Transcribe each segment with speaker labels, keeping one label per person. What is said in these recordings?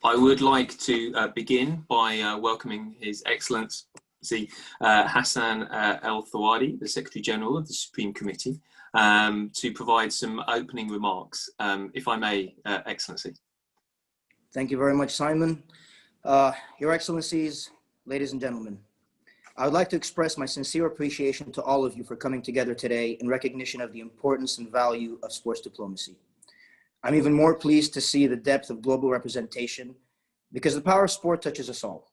Speaker 1: I would like to begin by welcoming His Excellency Hassan El Thawadi, the Secretary General of the Supreme Committee, to provide some opening remarks, if I may, Excellency.
Speaker 2: Thank you very much, Simon. Your Excellencies, ladies and gentlemen, I would like to express my sincere appreciation to all of you for coming together today in recognition of the importance and value of sports diplomacy. I'm even more pleased to see the depth of global representation because the power of sport touches us all,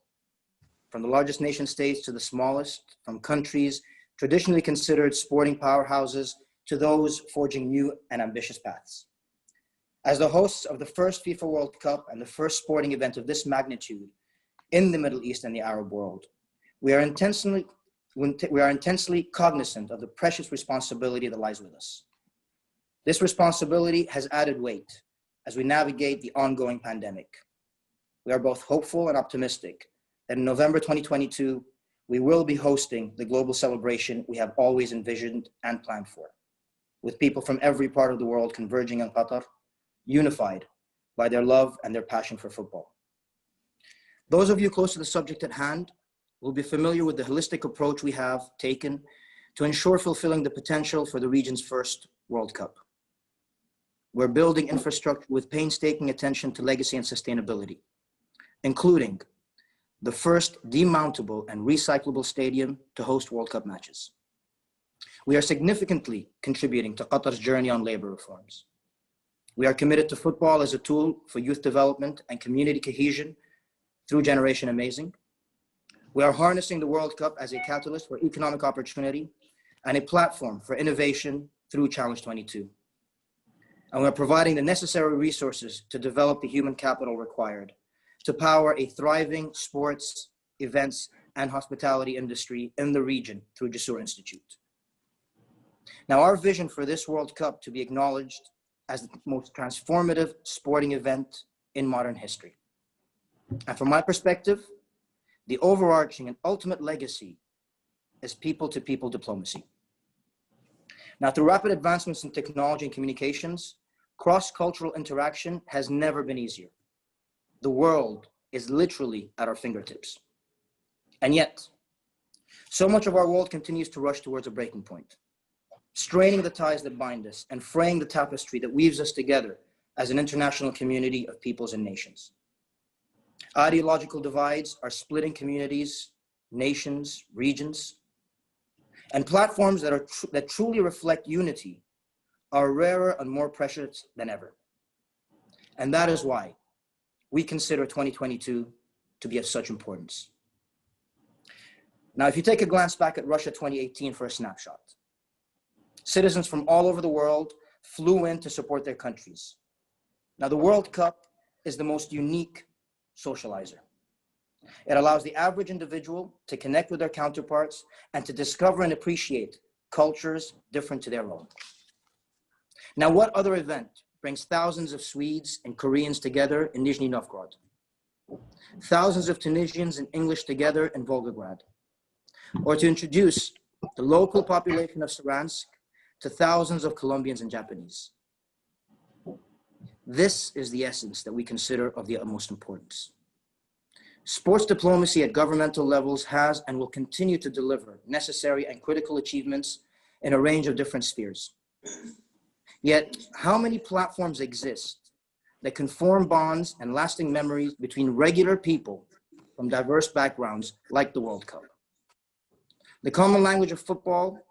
Speaker 2: from the largest nation states to the smallest, from countries traditionally considered sporting powerhouses to those forging new and ambitious paths. As the hosts of the first FIFA World Cup and the first sporting event of this magnitude in the Middle East and the Arab world, we are intensely cognizant of the precious responsibility that lies with us. This responsibility has added weight as we navigate the ongoing pandemic. We are both hopeful and optimistic that in November 2022, we will be hosting the global celebration we have always envisioned and planned for, with people from every part of the world converging on Qatar, unified by their love and their passion for football. Those of you close to the subject at hand will be familiar with the holistic approach we have taken to ensure fulfilling the potential for the region's first World Cup. We're building infrastructure with painstaking attention to legacy and sustainability, including the first demountable and recyclable stadium to host World Cup matches. We are significantly contributing to Qatar's journey on labor reforms. We are committed to football as a tool for youth development and community cohesion through Generation Amazing. We are harnessing the World Cup as a catalyst for economic opportunity and a platform for innovation through Challenge 22. And we're providing the necessary resources to develop the human capital required to power a thriving sports, events, and hospitality industry in the region through Josoor Institute. Now, our vision for this World Cup to be acknowledged as the most transformative sporting event in modern history. And from my perspective, the overarching and ultimate legacy is people-to-people diplomacy. Now, through rapid advancements in technology and communications, cross-cultural interaction has never been easier. The world is literally at our fingertips. And yet, so much of our world continues to rush towards a breaking point, straining the ties that bind us and fraying the tapestry that weaves us together as an international community of peoples and nations. Ideological divides are splitting communities, nations, regions, and platforms that truly reflect unity are rarer and more precious than ever. And that is why we consider 2022 to be of such importance. Now, if you take a glance back at Russia 2018 for a snapshot, citizens from all over the world flew in to support their countries. Now, the World Cup is the most unique socializer. It allows the average individual to connect with their counterparts and to discover and appreciate cultures different to their own. Now, what other event brings thousands of Swedes and Koreans together in Nizhny Novgorod? Thousands of Tunisians and English together in Volgograd? Or to introduce the local population of Saransk to thousands of Colombians and Japanese? This is the essence that we consider of the utmost importance. Sports diplomacy at governmental levels has and will continue to deliver necessary and critical achievements in a range of different spheres. Yet, how many platforms exist that can form bonds and lasting memories between regular people from diverse backgrounds like the World Cup? The common language of football,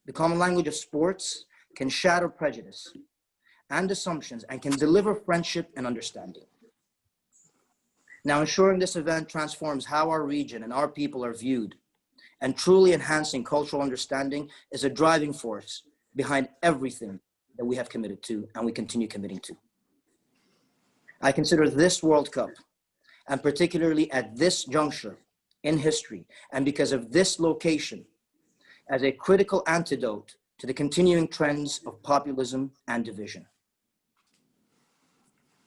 Speaker 2: the common language of sports can shatter prejudice and assumptions and can deliver friendship and understanding. Now, ensuring this event transforms how our region and our people are viewed and truly enhancing cultural understanding is a driving force behind everything that we have committed to and we continue committing to. I consider this World Cup, and particularly at this juncture in history, and because of this location, as a critical antidote to the continuing trends of populism and division.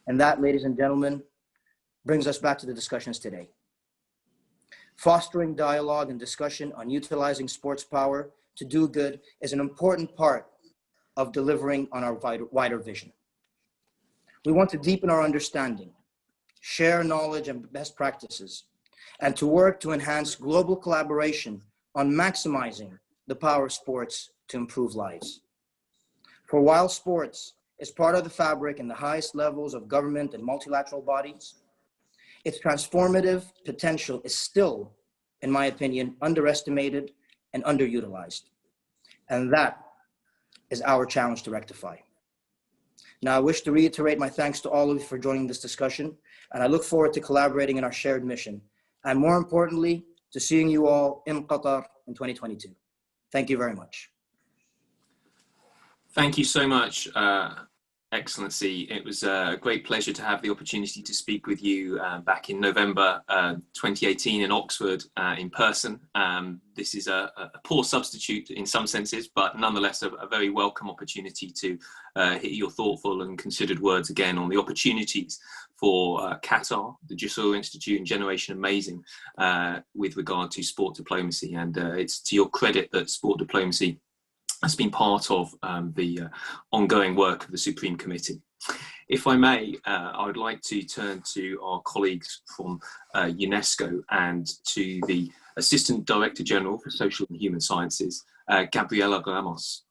Speaker 2: And that, ladies and gentlemen, brings us back to the discussions today. Fostering dialogue and discussion on utilizing sports power to do good is an important part of delivering on our wider vision. We want to deepen our understanding share knowledge and best practices, and to work to enhance global collaboration on maximizing the power of sports to improve lives. For while sports is part of the fabric in the highest levels of government and multilateral bodies, its transformative potential is still, in my opinion, underestimated and underutilized. And that is our challenge to rectify. Now, I wish to reiterate my thanks to all of you for joining this discussion, and I look forward to collaborating in our shared mission, and more importantly, to seeing you all in Qatar in 2022. Thank you very much.
Speaker 1: Thank you so much, Excellency. It was a great pleasure to have the opportunity to speak with you back in November 2018 in Oxford in person. This is a poor substitute in some senses, but nonetheless a very welcome opportunity to hear your thoughtful and considered words again on the opportunities for Qatar, the Josoor Institute and Generation Amazing with regard to sport diplomacy. And it's to your credit that sport diplomacy has been part of the ongoing work of the Supreme Committee. If I may, I would like to turn to our colleagues from UNESCO and to the Assistant Director General for Social and Human Sciences, Gabriela Ramos.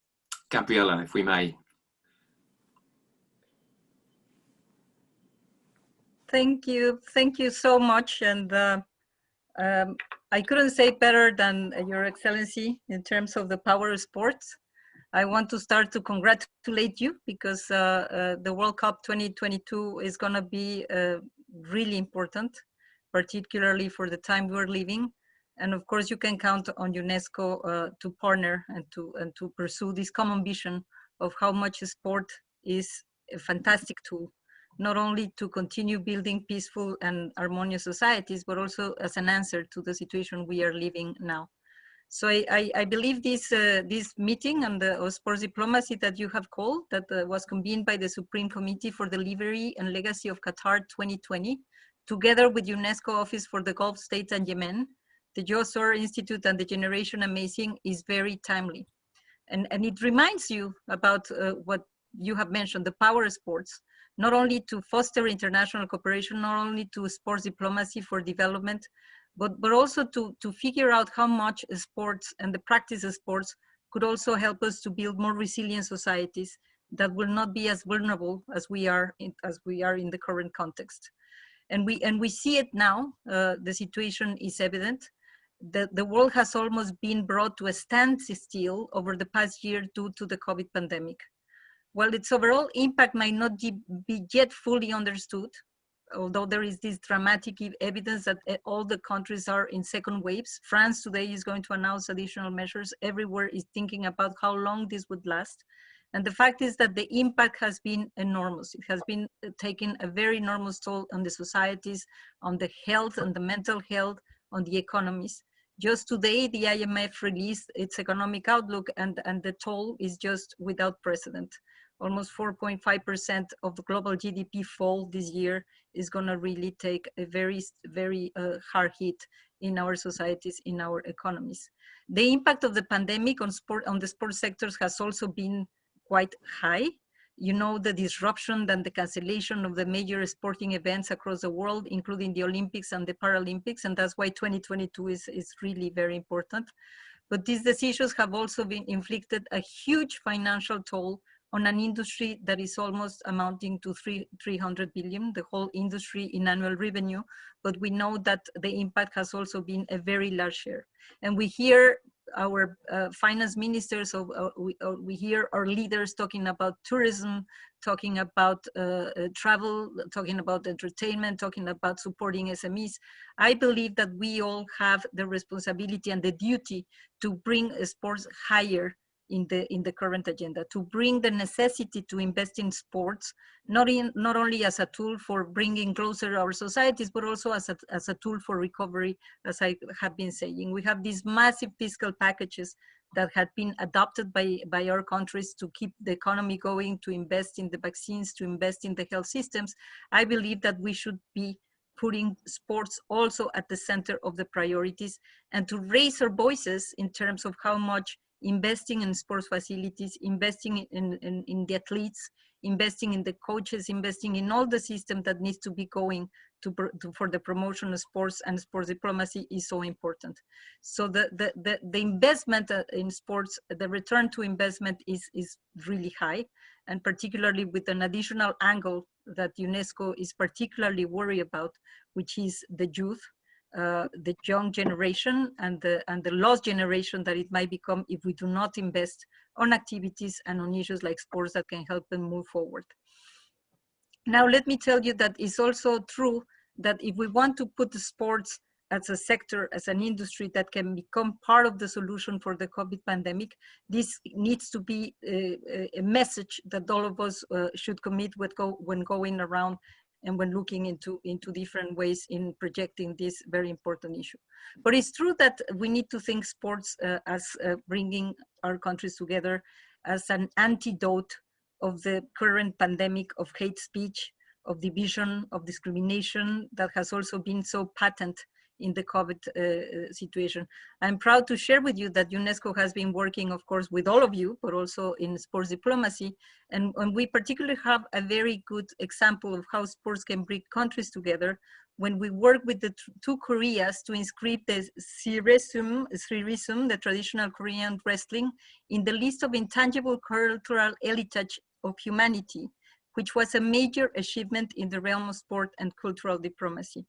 Speaker 1: Gabriela, if we may.
Speaker 3: Thank you so much. And I couldn't say better than Your Excellency in terms of the power of sports. I want to start to congratulate you because the World Cup 2022 is going to be really important, particularly for the time we're living. And of course, you can count on UNESCO to partner and to pursue this common vision of how much sport is a fantastic tool, not only to continue building peaceful and harmonious societies, but also as an answer to the situation we are living now. So I believe this meeting on the sports diplomacy that you have called, that was convened by the Supreme Committee for Delivery and Legacy of Qatar 2020, together with UNESCO Office for the Gulf States and Yemen, the Josoor Institute and the Generation Amazing is very timely. And it reminds you about what you have mentioned, the power of sports, not only to foster international cooperation, not only to sports diplomacy for development, but also to figure out how much sports and the practice of sports could also help us to build more resilient societies that will not be as vulnerable as we are in the current context. And we see it now. The situation is evident. The world has almost been brought to a standstill over the past year due to the COVID pandemic. While its overall impact might not be yet fully understood, although there is this dramatic evidence that all the countries are in second waves. France today is going to announce additional measures. Everywhere is thinking about how long this would last. And the fact is that the impact has been enormous. It has been taking a very enormous toll on the societies, on the health and the mental health, on the economies. Just today, the IMF released its economic outlook and the toll is just without precedent. Almost 4.5% of the global GDP fall this year is going to really take a very, very hard hit in our societies, in our economies. The impact of the pandemic on the sports sectors has also been quite high. You know, the disruption and the cancellation of the major sporting events across the world, including the Olympics and the Paralympics, and that's why 2022 is really very important. But these decisions have also been inflicted a huge financial toll on an industry that is almost amounting to 300 billion, the whole industry in annual revenue. But we know that the impact has also been a very large share. And we hear our finance ministers, we hear our leaders talking about tourism, talking about travel, talking about entertainment, talking about supporting SMEs. I believe that we all have the responsibility and the duty to bring sports higher in the current agenda, to bring the necessity to invest in sports, not only as a tool for bringing closer our societies, but also as a tool for recovery, as I have been saying. We have these massive fiscal packages that had been adopted by our countries to keep the economy going, to invest in the vaccines, to invest in the health systems. I believe that we should be putting sports also at the center of the priorities and to raise our voices in terms of how much investing in sports facilities, investing in the athletes, investing in the coaches, investing in all the system that needs to be going for the promotion of sports and sports diplomacy is so important. So the investment in sports, the return to investment is really high, and particularly with an additional angle that UNESCO is particularly worried about, which is the youth, the young generation, and the lost generation that it might become if we do not invest on activities and on issues like sports that can help them move forward. Now, let me tell you that it's also true that if we want to put the sports as a sector, as an industry that can become part of the solution for the COVID pandemic, this needs to be a message that all of us should commit with when going around and when looking into different ways in projecting this very important issue. But it's true that we need to think sports as bringing our countries together, as an antidote of the current pandemic of hate speech, of division, of discrimination that has also been so patent in the COVID situation. I'm proud to share with you that UNESCO has been working, of course, with all of you, but also in sports diplomacy. And we particularly have a very good example of how sports can bring countries together when we work with the two Koreas to inscribe the Sririsum, the traditional Korean wrestling, in the list of intangible cultural heritage of humanity, which was a major achievement in the realm of sport and cultural diplomacy.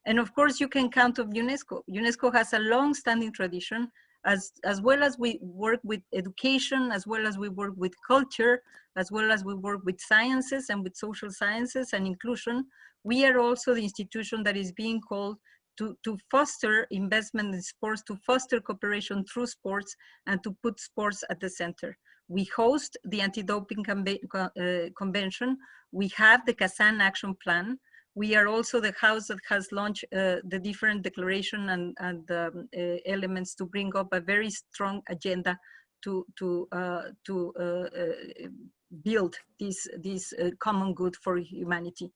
Speaker 3: And of course, you can count on UNESCO. UNESCO has a long-standing tradition, as well as we work with education, as well as we work with culture, as well as we work with sciences and with social sciences and inclusion. We are also the institution that is being called to foster investment in sports, to foster cooperation through sports, and to put sports at the center. We host the Anti-Doping Convention. We have the Kazan Action Plan. We are also the house that has launched the different declaration and elements to bring up a very strong agenda to build this common good for humanity.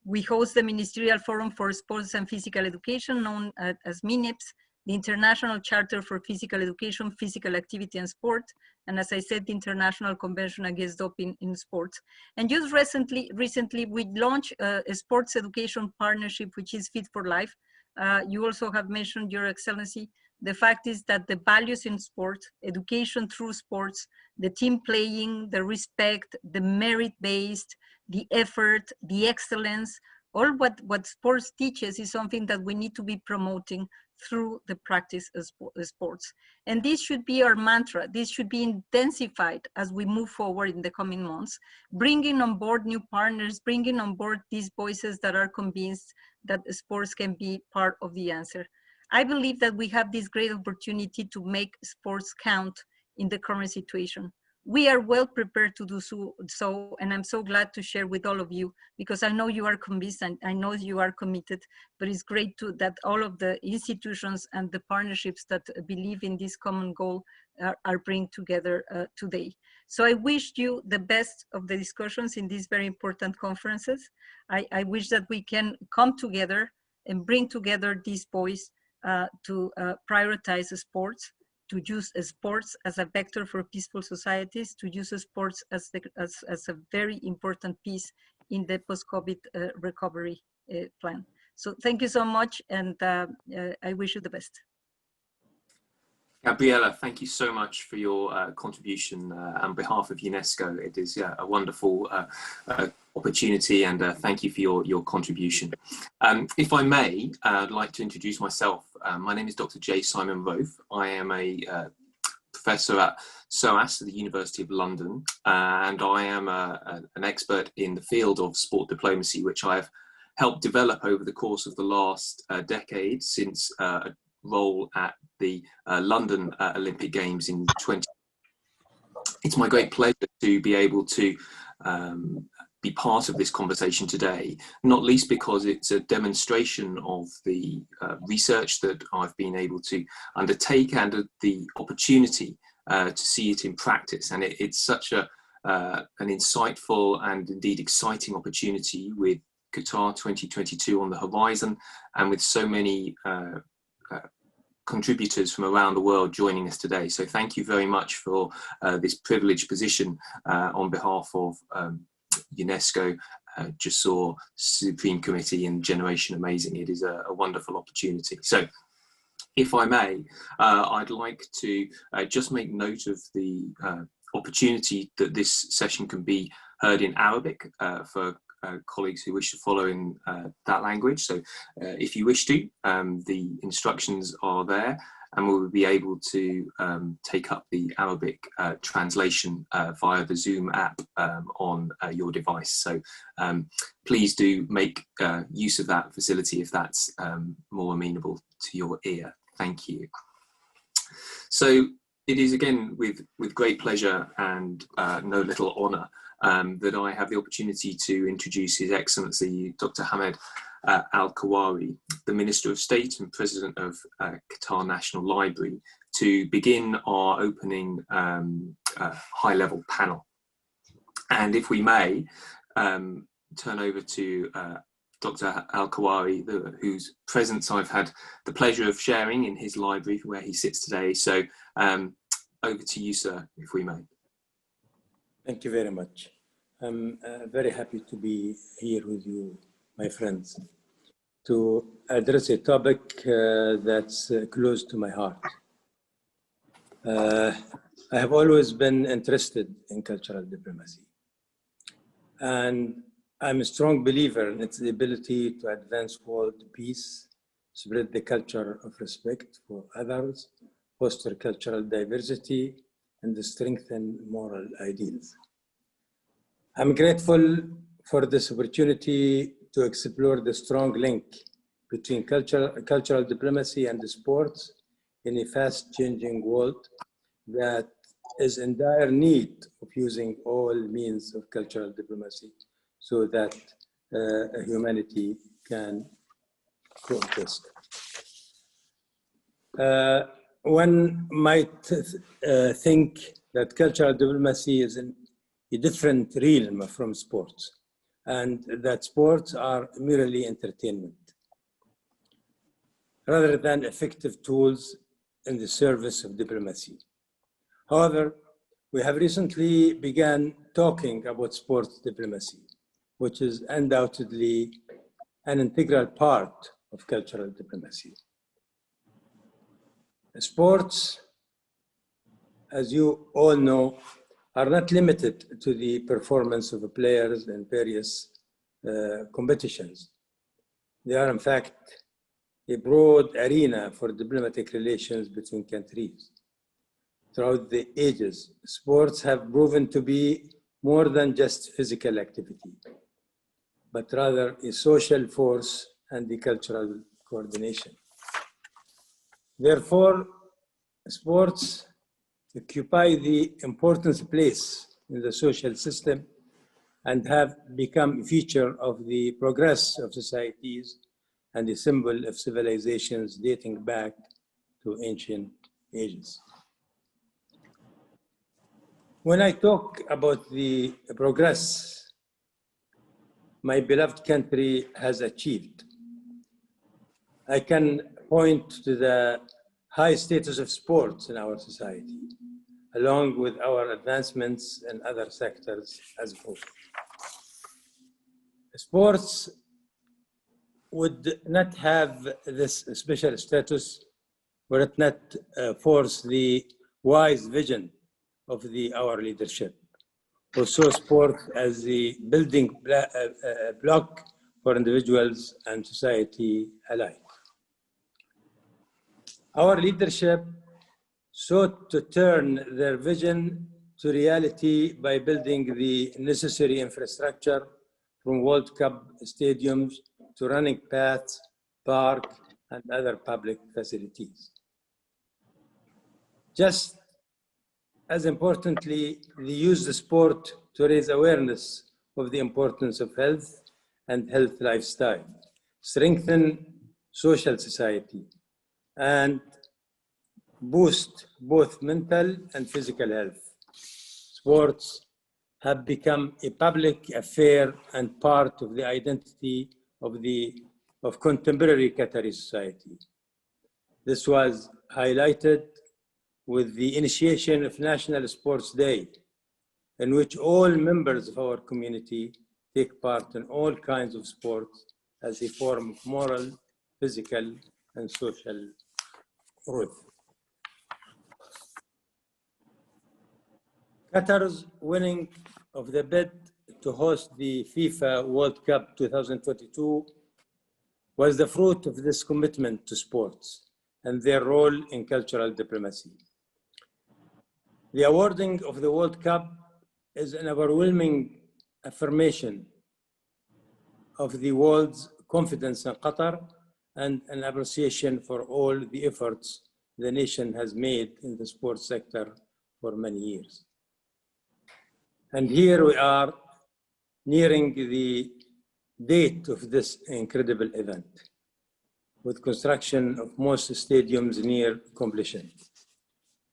Speaker 3: We host the Ministerial Forum for Sports and Physical Education, known as MINEPS, the International Charter for Physical Education, Physical Activity and Sport, and as I said, the International Convention Against Doping in Sports. And just recently we launched a sports education partnership, which is Fit for Life. You also have mentioned, Your Excellency, the fact is that the values in sports, education through sports, the team playing, the respect, the merit-based, the effort, the excellence, all what sports teaches is something that we need to be promoting through the practice of sports. And this should be our mantra. This should be intensified as we move forward in the coming months, bringing on board new partners, bringing on board these voices that are convinced that sports can be part of the answer. I believe that we have this great opportunity to make sports count in the current situation. We are well prepared to do so, and I'm so glad to share with all of you, because I know you are convinced and I know you are committed, but it's great that all of the institutions and the partnerships that believe in this common goal are bring together today. So I wish you the best of the discussions in these very important conferences. I wish that we can come together and bring together these voices to prioritize sports, to use sports as a vector for peaceful societies, to use sports as a very important piece in the post-COVID recovery plan. So thank you so much, and I wish you the best.
Speaker 1: Gabriela, thank you so much for your contribution on behalf of UNESCO. It is a wonderful opportunity, and thank you for your contribution. If I may, I'd like to introduce myself. My name is Dr. J. Simon Roth. I am a professor at SOAS at the University of London, and I am an expert in the field of sport diplomacy, which I have helped develop over the course of the last decade since a role at the London Olympic Games in 20. It's my great pleasure to be able to be part of this conversation today, not least because it's a demonstration of the research that I've been able to undertake and the opportunity to see it in practice. And it's such an insightful and indeed exciting opportunity with Qatar 2022 on the horizon, and with so many contributors from around the world joining us today. So thank you very much for this privileged position on behalf of UNESCO, Josoor, Supreme Committee and Generation Amazing. It is a wonderful opportunity. So if I may, I'd like to just make note of the opportunity that this session can be heard in Arabic for colleagues who wish to follow in that language. So if you wish to, the instructions are there, and we'll be able to take up the Arabic translation via the Zoom app on your device. So please do make use of that facility if that's more amenable to your ear. Thank you. So it is again with great pleasure and no little honour that I have the opportunity to introduce His Excellency Dr. Hamed Al-Kawari, the Minister of State and President of Qatar National Library, to begin our opening high-level panel. And if we may, turn over to Dr. Al-Kawari, whose presence I've had the pleasure of sharing in his library where he sits today. So over to you, sir, if we may.
Speaker 4: Thank you very much. I'm very happy to be here with you, my friends, to address a topic that's close to my heart. I have always been interested in cultural diplomacy, and I'm a strong believer in its ability to advance world peace, spread the culture of respect for others, foster cultural diversity, and strengthen moral ideals. I'm grateful for this opportunity to explore the strong link between cultural diplomacy and sports in a fast-changing world that is in dire need of using all means of cultural diplomacy so that humanity can coexist. One might think that cultural diplomacy is in a different realm from sports, and that sports are merely entertainment, rather than effective tools in the service of diplomacy. However, we have recently begun talking about sports diplomacy, which is undoubtedly an integral part of cultural diplomacy. Sports, as you all know, are not limited to the performance of players in various competitions. They are, in fact, a broad arena for diplomatic relations between countries. Throughout the ages, sports have proven to be more than just physical activity, but rather a social force and the cultural coordination. Therefore, sports occupy the important place in the social system and have become a feature of the progress of societies and a symbol of civilizations dating back to ancient ages. When I talk about the progress my beloved country has achieved, I can point to the high status of sports in our society, along with our advancements in other sectors as well. Sports would not have this special status were it not force the wise vision of our leadership, who saw sport as the building block for individuals and society alike. Our leadership sought to turn their vision to reality by building the necessary infrastructure, from World Cup stadiums to running paths, parks, and other public facilities. Just as importantly, they used the sport to raise awareness of the importance of health and health lifestyle, strengthen social society, and boost both mental and physical health. Sports have become a public affair and part of the identity of contemporary Qatari society. This was highlighted with the initiation of National Sports Day, in which all members of our community take part in all kinds of sports as a form of moral, physical, and social growth. Qatar's winning of the bid to host the FIFA World Cup 2022 was the fruit of this commitment to sports and their role in cultural diplomacy. The awarding of the World Cup is an overwhelming affirmation of the world's confidence in Qatar and an appreciation for all the efforts the nation has made in the sports sector for many years. And here we are nearing the date of this incredible event, with construction of most stadiums near completion.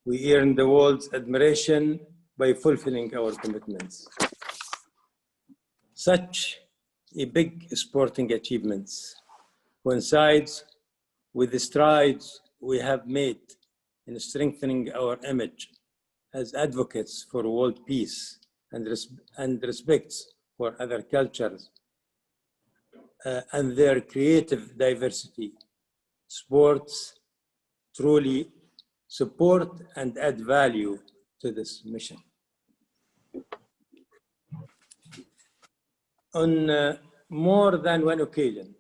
Speaker 4: We earn the world's admiration by fulfilling our commitments. Such a big sporting achievements coincides with the strides we have made in strengthening our image as advocates for world peace and respect for other cultures and their creative diversity. Sports truly support and add value to this mission. On more than one occasion,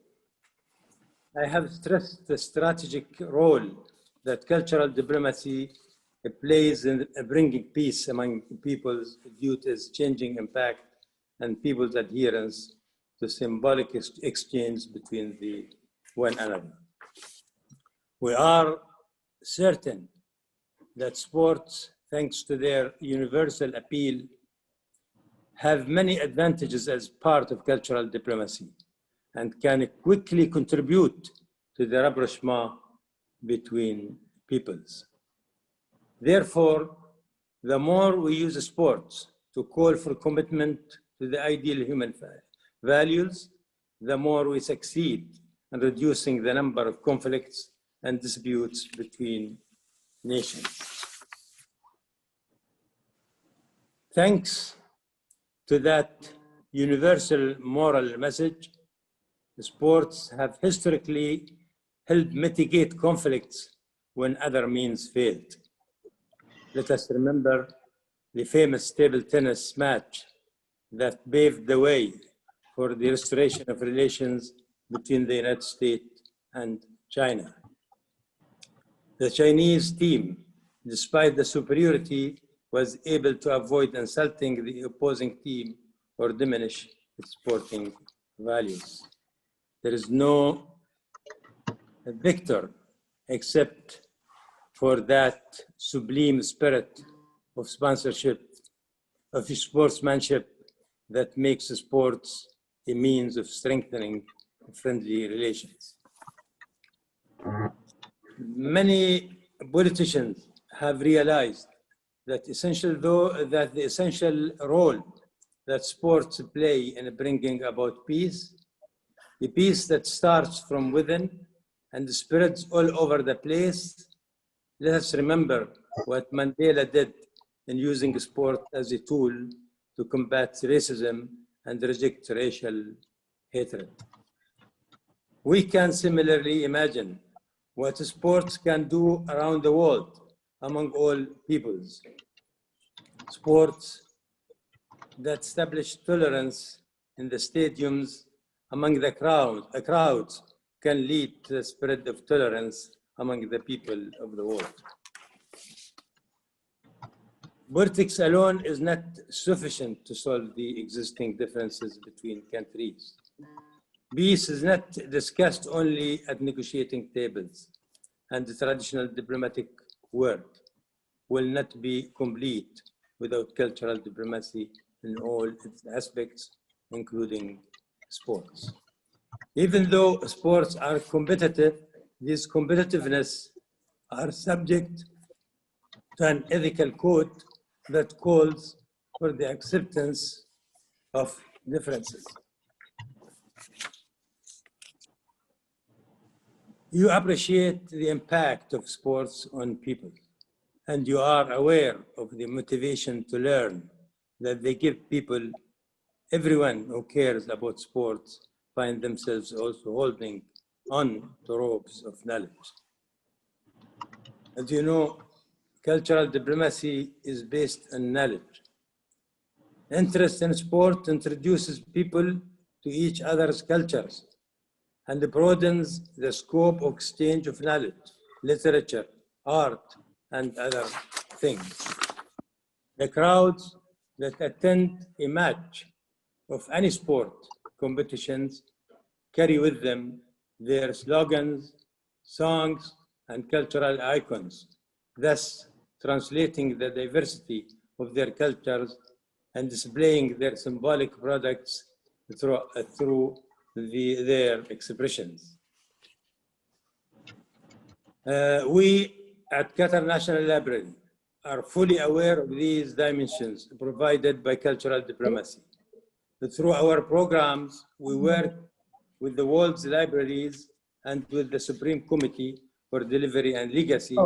Speaker 4: I have stressed the strategic role that cultural diplomacy plays in bringing peace among peoples due to its changing impact and people's adherence to symbolic exchange between one another. We are certain that sports, thanks to their universal appeal, have many advantages as part of cultural diplomacy and can quickly contribute to the rapprochement between peoples. Therefore, the more we use sports to call for commitment to the ideal human values, the more we succeed in reducing the number of conflicts and disputes between nations. Thanks to that universal moral message, sports have historically helped mitigate conflicts when other means failed. Let us remember the famous table tennis match that paved the way for the restoration of relations between the United States and China. The Chinese team, despite the superiority, was able to avoid insulting the opposing team or diminish its sporting values. There is no victor except for that sublime spirit of sponsorship, of sportsmanship that makes sports a means of strengthening friendly relations. Many politicians have realized that the essential role that sports play in bringing about peace, a peace that starts from within and spreads all over the place. Let us remember what Mandela did in using sport as a tool to combat racism and reject racial hatred. We can similarly imagine what sports can do around the world among all peoples. Sports that establish tolerance in the stadiums among the crowds can lead to the spread of tolerance among the people of the world. Politics alone is not sufficient to solve the existing differences between countries. Peace is not discussed only at negotiating tables, and the traditional diplomatic work will not be complete without cultural diplomacy in all its aspects, including sports. Even though sports are competitive, these competitiveness are subject to an ethical code that calls for the acceptance of differences. You appreciate the impact of sports on people, and you are aware of the motivation to learn that they give people everyone who cares about sports find themselves also holding on to ropes of knowledge. As you know, cultural diplomacy is based on knowledge. Interest in sport introduces people to each other's cultures and broadens the scope of exchange of knowledge, literature, art, and other things. The crowds that attend a match of any sport competitions carry with them their slogans, songs, and cultural icons, thus translating the diversity of their cultures and displaying their symbolic products through their expressions. We at Qatar National Library are fully aware of these dimensions provided by cultural diplomacy. Through our programs, we work with the world's libraries and with the Supreme Committee for Delivery and Legacy.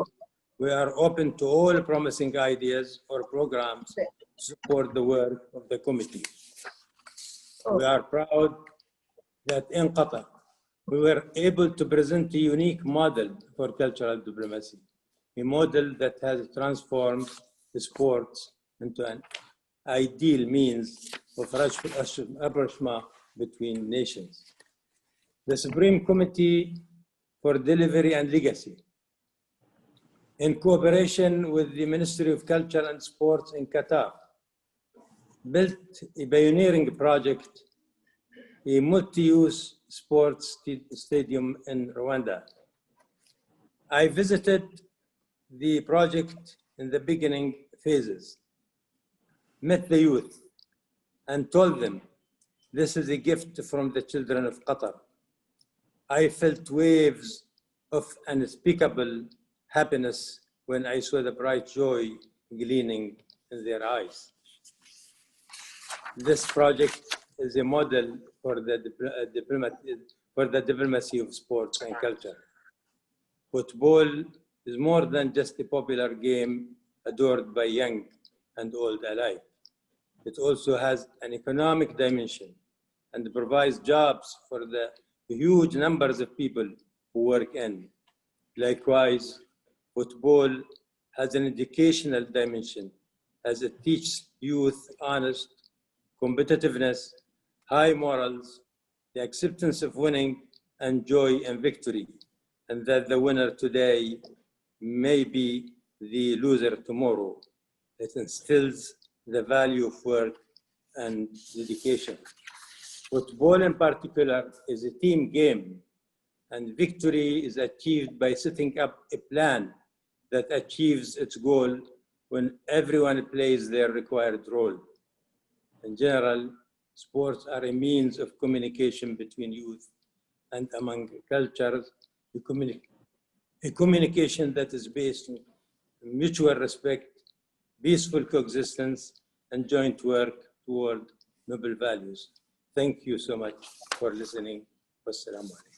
Speaker 4: We are open to all promising ideas or programs to support the work of the committee. We are proud that in Qatar, we were able to present a unique model for cultural diplomacy, a model that has transformed sports into an ideal means of rapprochement between nations. The Supreme Committee for Delivery and Legacy, in cooperation with the Ministry of Culture and Sports in Qatar, built a pioneering project, a multi-use sports stadium in Rwanda. I visited the project in the beginning phases, met the youth, and told them, this is a gift from the children of Qatar. I felt waves of unspeakable happiness when I saw the bright joy gleaming in their eyes. This project is a model for the diplomacy of sports and culture. Football is more than just a popular game adored by young and old alike. It also has an economic dimension and provides jobs for the huge numbers of people who work in. Likewise, football has an educational dimension as it teaches youth honest, competitiveness, high morals, the acceptance of winning, and joy in victory, and that the winner today may be the loser tomorrow. It instills the value of work and dedication. Football in particular is a team game, and victory is achieved by setting up a plan that achieves its goal when everyone plays their required role. In general, sports are a means of communication between youth and among cultures, a communication that is based on mutual respect, peaceful coexistence, and joint work toward noble values. Thank you so much for listening. Wassalamu alaikum.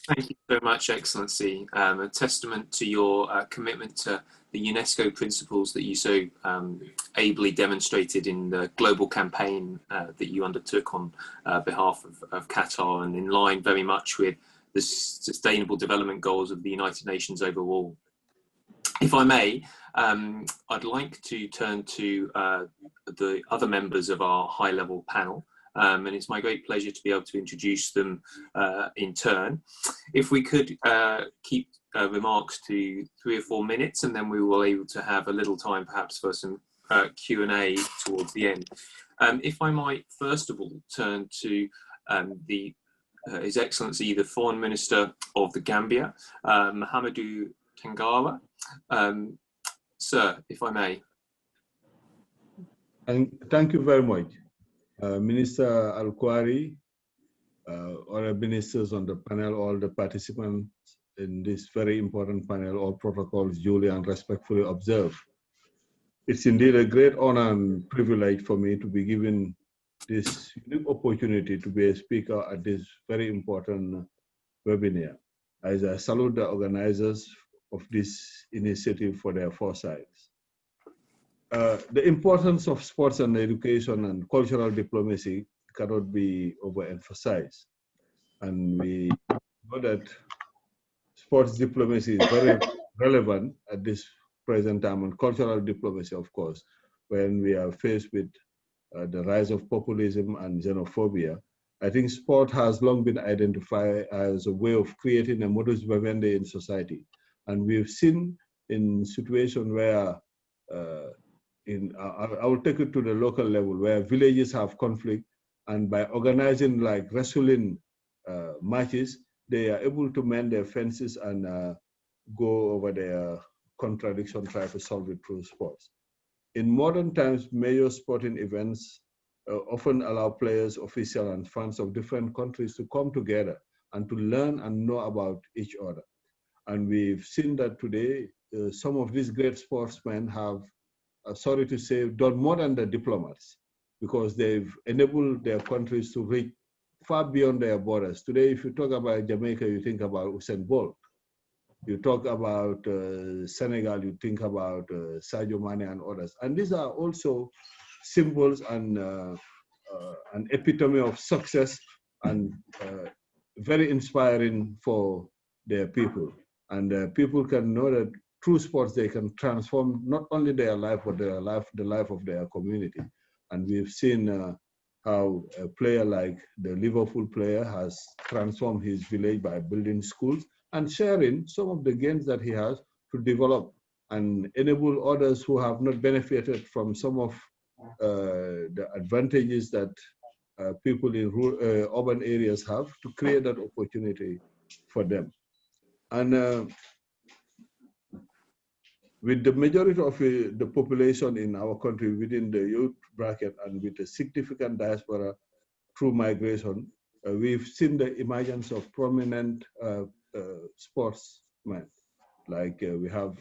Speaker 1: Thank you so much, Excellency. A testament to your commitment to the UNESCO principles that you so ably demonstrated in the global campaign that you undertook on behalf of Qatar, and in line very much with the Sustainable Development Goals of the United Nations overall. If I may, I'd like to turn to the other members of our high-level panel. And it's my great pleasure to be able to introduce them in turn. If we could keep remarks to 3 or 4 minutes, and then we will be able to have a little time perhaps for some Q&A towards the end. If I might first of all turn to His Excellency the Foreign Minister of the Gambia, Mahamadou Tangara. Sir, if I may.
Speaker 5: Thank you very much. Minister Al-Kwari, other ministers on the panel, all the participants in this very important panel, all protocols duly and respectfully observed. It's indeed a great honor and privilege for me to be given this unique opportunity to be a speaker at this very important webinar, as I salute the organizers of this initiative for their foresight. the importance of sports and education and cultural diplomacy cannot be overemphasized. And we know that sports diplomacy is very relevant at this present time, and cultural diplomacy, of course, when we are faced with the rise of populism and xenophobia. I think sport has long been identified as a way of creating a modus vivendi in society. And we've seen in situations where, I will take it to the local level, where villages have conflict, and by organizing like wrestling matches, they are able to mend their fences and go over their contradiction, try to solve it through sports. In modern times, major sporting events often allow players, officials, and fans of different countries to come together and to learn and know about each other. And we've seen that today, some of these great sportsmen have, sorry to say, done more than the diplomats, because they've enabled their countries to reach far beyond their borders. Today, if you talk about Jamaica, you think about Usain Bolt. You talk about Senegal, you think about Sadio Mane and others. And these are also symbols and an epitome of success, and very inspiring for their people. And people can know that through sports, they can transform not only their life, but the life of their community. And we've seen how a player like the Liverpool player has transformed his village by building schools and sharing some of the gains that he has to develop and enable others who have not benefited from some of the advantages that people in urban areas have, to create that opportunity for them. And with the majority of the population in our country within the youth bracket, and with a significant diaspora through migration, we've seen the emergence of prominent sportsmen. Like we have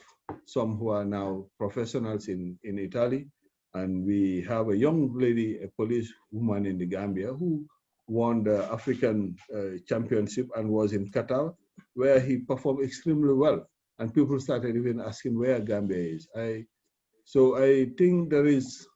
Speaker 5: some who are now professionals in Italy, and we have a young lady, a police woman in the Gambia, who won the African championship and was in Qatar, where he performed extremely well. And people started even asking where Gambia is. So I think there is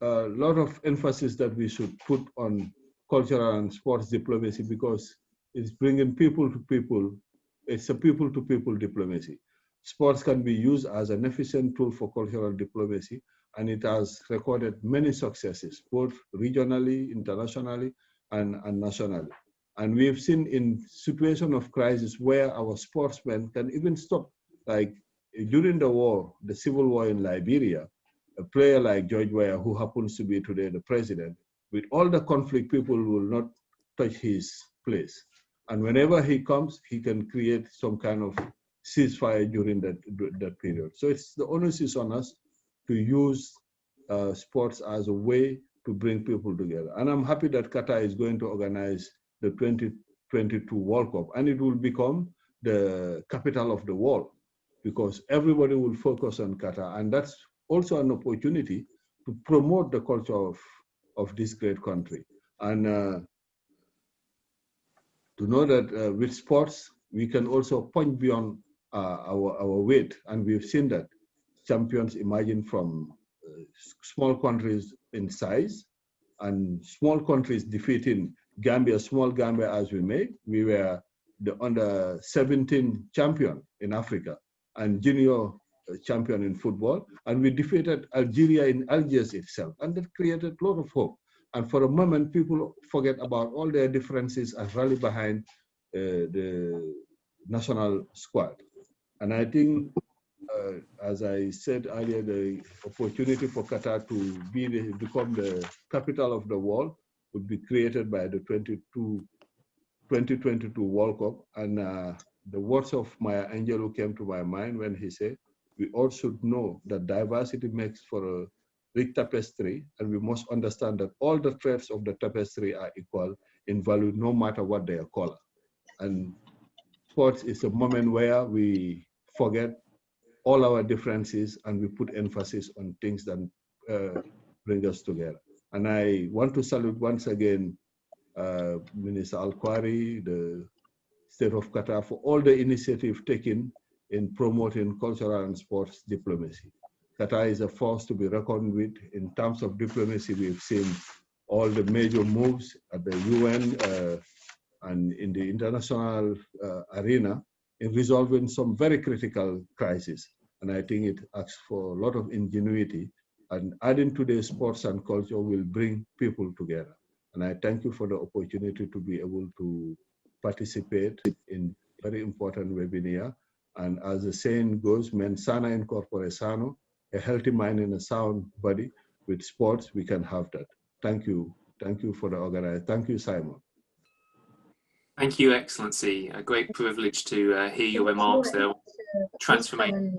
Speaker 5: a lot of emphasis that we should put on cultural and sports diplomacy, because it's bringing people to people. It's a people-to-people diplomacy. Sports can be used as an efficient tool for cultural diplomacy, and it has recorded many successes, both regionally, internationally, and nationally. And we've seen in situation of crisis where our sportsmen can even stop, like during the war, the civil war in Liberia, a player like George Weah, who happens to be today the president, with all the conflict, people will not touch his place. And whenever he comes, he can create some kind of ceasefire during that period. So it's the onus is on us to use sports as a way to bring people together. And I'm happy that Qatar is going to organize the 2022 World Cup, and it will become the capital of the world, because everybody will focus on Qatar. And that's also an opportunity to promote the culture of this great country. And to know that with sports, we can also punch beyond our weight. And we've seen that champions emerging from small countries in size, and small countries defeating Gambia, small Gambia as we may. We were the under-17 champion in Africa and junior champion in football, and we defeated Algeria in Algiers itself, and that created a lot of hope. And for a moment, people forget about all their differences and rally behind the national squad. And I think, as I said earlier, the opportunity for Qatar to become the capital of the world would be created by the 2022 World Cup. And the words of Maya Angelou came to my mind when he said, we all should know that diversity makes for a rich tapestry, and we must understand that all the threads of the tapestry are equal in value, no matter what their color. And sports is a moment where we forget all our differences and we put emphasis on things that bring us together. And I want to salute once again Minister Al-Kwari, the State of Qatar, for all the initiative taken in promoting cultural and sports diplomacy. Qatar is a force to be reckoned with. In terms of diplomacy, we've seen all the major moves at the UN and in the international arena in resolving some very critical crises. And I think it asks for a lot of ingenuity, and adding to the sports and culture will bring people together. And I thank you for the opportunity to be able to participate in very important webinar. And as the saying goes, mens sana in corpore sano, a healthy mind and a sound body. With sports, we can have that. Thank you. Thank you for the organizer. Thank you, Simon.
Speaker 1: Thank you, Excellency. A great privilege to hear your remarks there. Transformation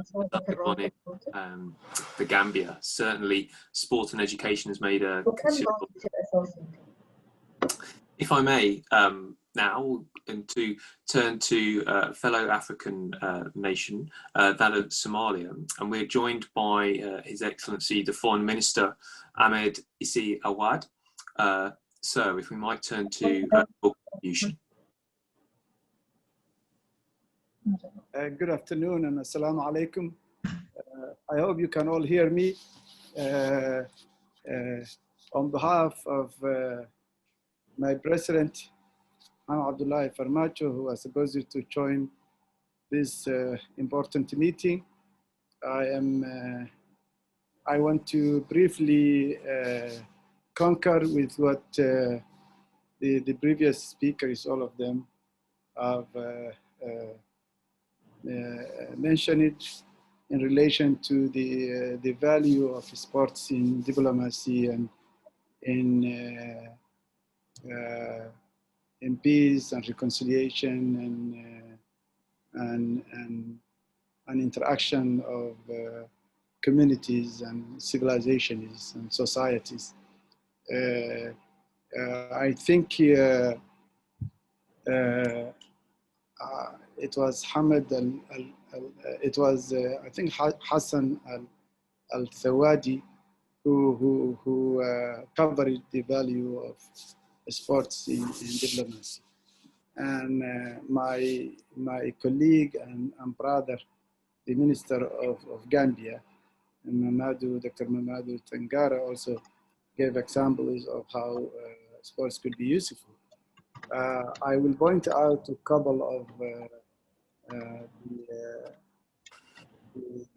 Speaker 1: in the Gambia. Certainly, sport and education has made a considerable. If I may, now, and to turn to fellow African nation, that of Somalia, and we're joined by His Excellency the Foreign Minister Ahmed Isi Awad. So, if we might turn to your contribution.
Speaker 6: Good afternoon and assalamu alaikum. I hope you can all hear me. On behalf of my president, Abdullah Farmacho, who was supposed to join this important meeting, I want to briefly concur with what the previous speakers, all of them, have mentioned it in relation to the value of sports in diplomacy and in peace and reconciliation and interaction of communities and civilizations and societies. I think it was I think Hassan al-Thawadi who covered the value of sports in diplomacy. And my colleague and brother, the Minister of Gambia, Dr. Mamadou Tangara, also gave examples of how sports could be useful. I will point out a couple of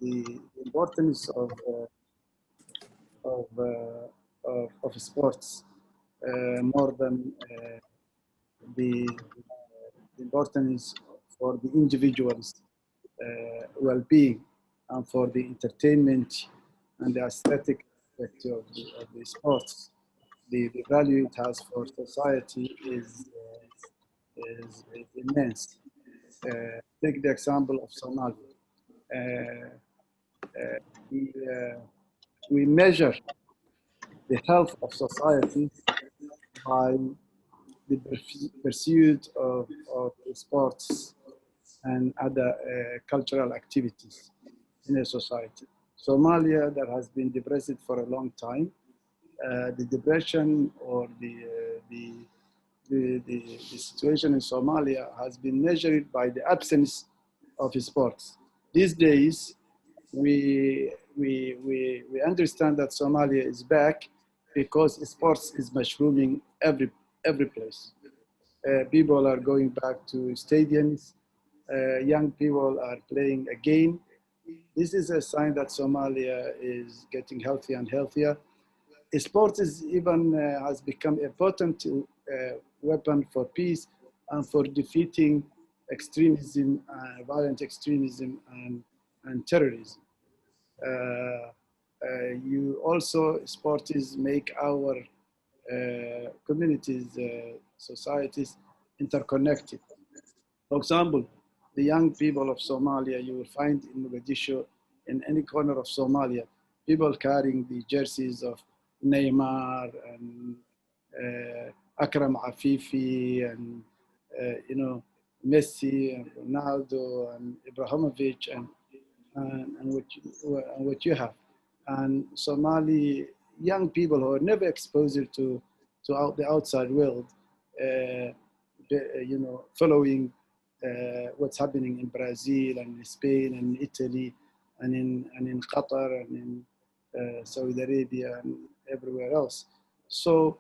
Speaker 6: the importance of sports more than the importance for the individual's well-being and for the entertainment and the aesthetic aspect of the sports. The value it has for society is immense. Take the example of Somalia. We measure the health of society by the pursuit of sports and other cultural activities in a society. Somalia, that has been depressed for a long time. The depression or the situation in Somalia has been measured by the absence of sports. These days, we understand that Somalia is back because sports is mushrooming every place. People are going back to stadiums. Young people are playing again. This is a sign that Somalia is getting healthier and healthier. Sports is even has become a potent weapon for peace and for defeating extremism, violent extremism and terrorism. You also, sports make our communities, societies interconnected. For example, the young people of Somalia, you will find in Mogadishu, in any corner of Somalia, people carrying the jerseys of Neymar and Akram Afifi and Messi and Ronaldo and Ibrahimovic and what you have. And Somali young people who are never exposed to the outside world, following what's happening in Brazil and Spain and Italy in Qatar and in Saudi Arabia and everywhere else. So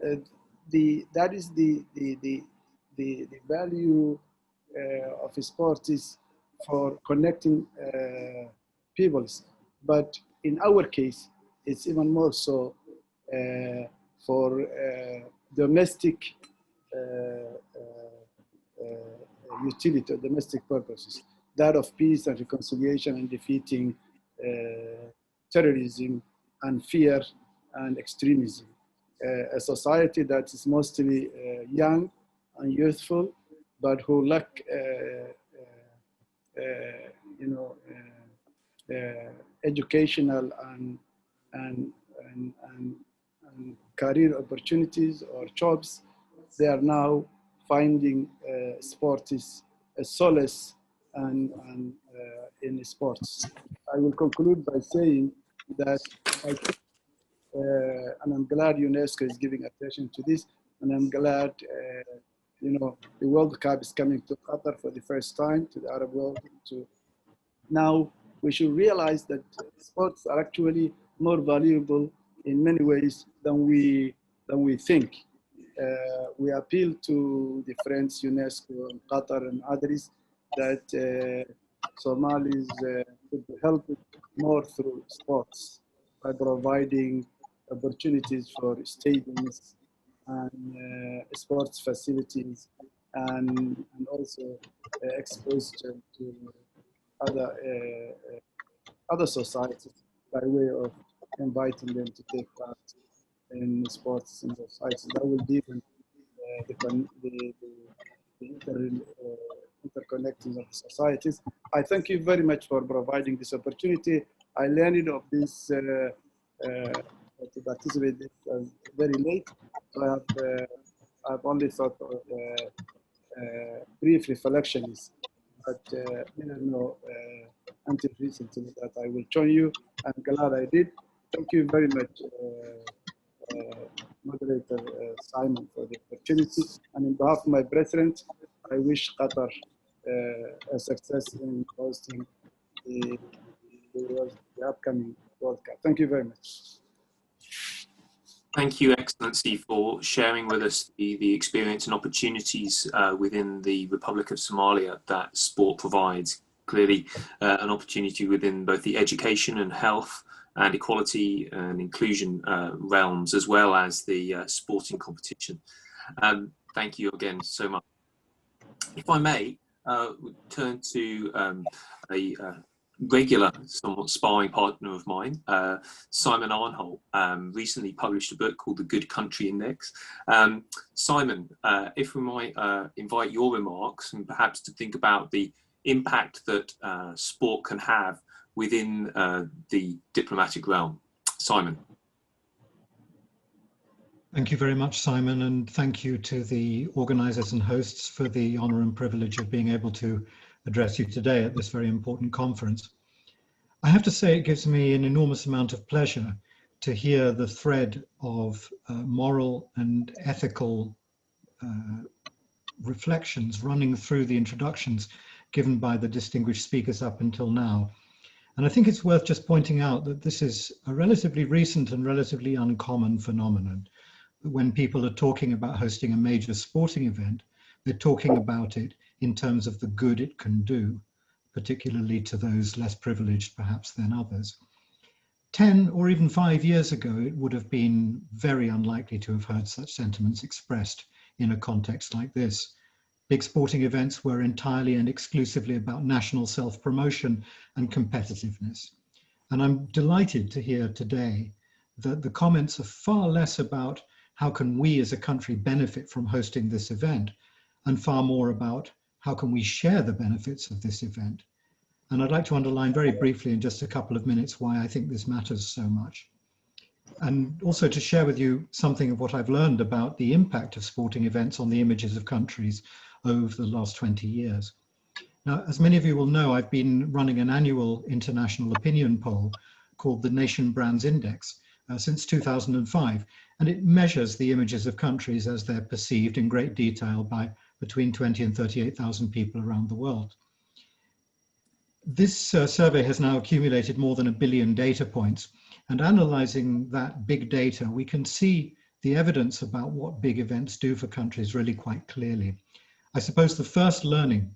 Speaker 6: that is the value of sport is for connecting peoples. But in our case, it's even more so for domestic utility, domestic purposes, that of peace and reconciliation and defeating terrorism and fear and extremism. A society that is mostly young and youthful, but who lack, educational and career opportunities or jobs. They are now finding sports a solace and in sports. I will conclude by saying that I think, and I'm glad UNESCO is giving attention to this, and I'm glad the World Cup is coming to Qatar for the first time, to the Arab world. Now we should realize that sports are actually more valuable in many ways than we think. We appeal to the friends UNESCO and Qatar and others that Somalis could be helped more through sports by providing opportunities for stadiums and sports facilities and also exposure to other societies by way of inviting them to take part in sports in the societies. That will deepen the interconnecting of the societies. I thank you very much for providing this opportunity. I learned of this to participate this very late. So I've only thought of brief reflections, but until recently that I will join you. I'm glad I did. Thank you very much, Moderator Simon, for the opportunity. And on behalf of my brethren, I wish Qatar a success in hosting the upcoming World Cup. Thank you very much.
Speaker 1: Thank you, Excellency, for sharing with us the experience and opportunities within the Republic of Somalia that sport provides. Clearly, an opportunity within both the education and health and equality and inclusion realms, as well as the sporting competition. Thank you again so much. If I may, we turn to a regular, somewhat sparring partner of mine, Simon Arnholt, recently published a book called The Good Country Index. Simon, if we might invite your remarks and perhaps to think about the impact that sport can have within the diplomatic realm. Simon.
Speaker 7: Thank you very much, Simon, and thank you to the organisers and hosts for the honour and privilege of being able to address you today at this very important conference. I have to say it gives me an enormous amount of pleasure to hear the thread of moral and ethical reflections running through the introductions given by the distinguished speakers up until now. And I think it's worth just pointing out that this is a relatively recent and relatively uncommon phenomenon. When people are talking about hosting a major sporting event, they're talking about it in terms of the good it can do, particularly to those less privileged perhaps than others. 10 or even 5 years ago, it would have been very unlikely to have heard such sentiments expressed in a context like this. Big sporting events were entirely and exclusively about national self-promotion and competitiveness. And I'm delighted to hear today that the comments are far less about how can we as a country benefit from hosting this event, and far more about how can we share the benefits of this event. And I'd like to underline very briefly in just a couple of minutes why I think this matters so much. And also to share with you something of what I've learned about the impact of sporting events on the images of countries over the last 20 years. Now, as many of you will know, I've been running an annual international opinion poll called the Nation Brands Index since 2005, and it measures the images of countries as they're perceived in great detail by between 20 and 38,000 people around the world. This survey has now accumulated more than 1 billion data points, and analysing that big data, we can see the evidence about what big events do for countries really quite clearly. I suppose the first learning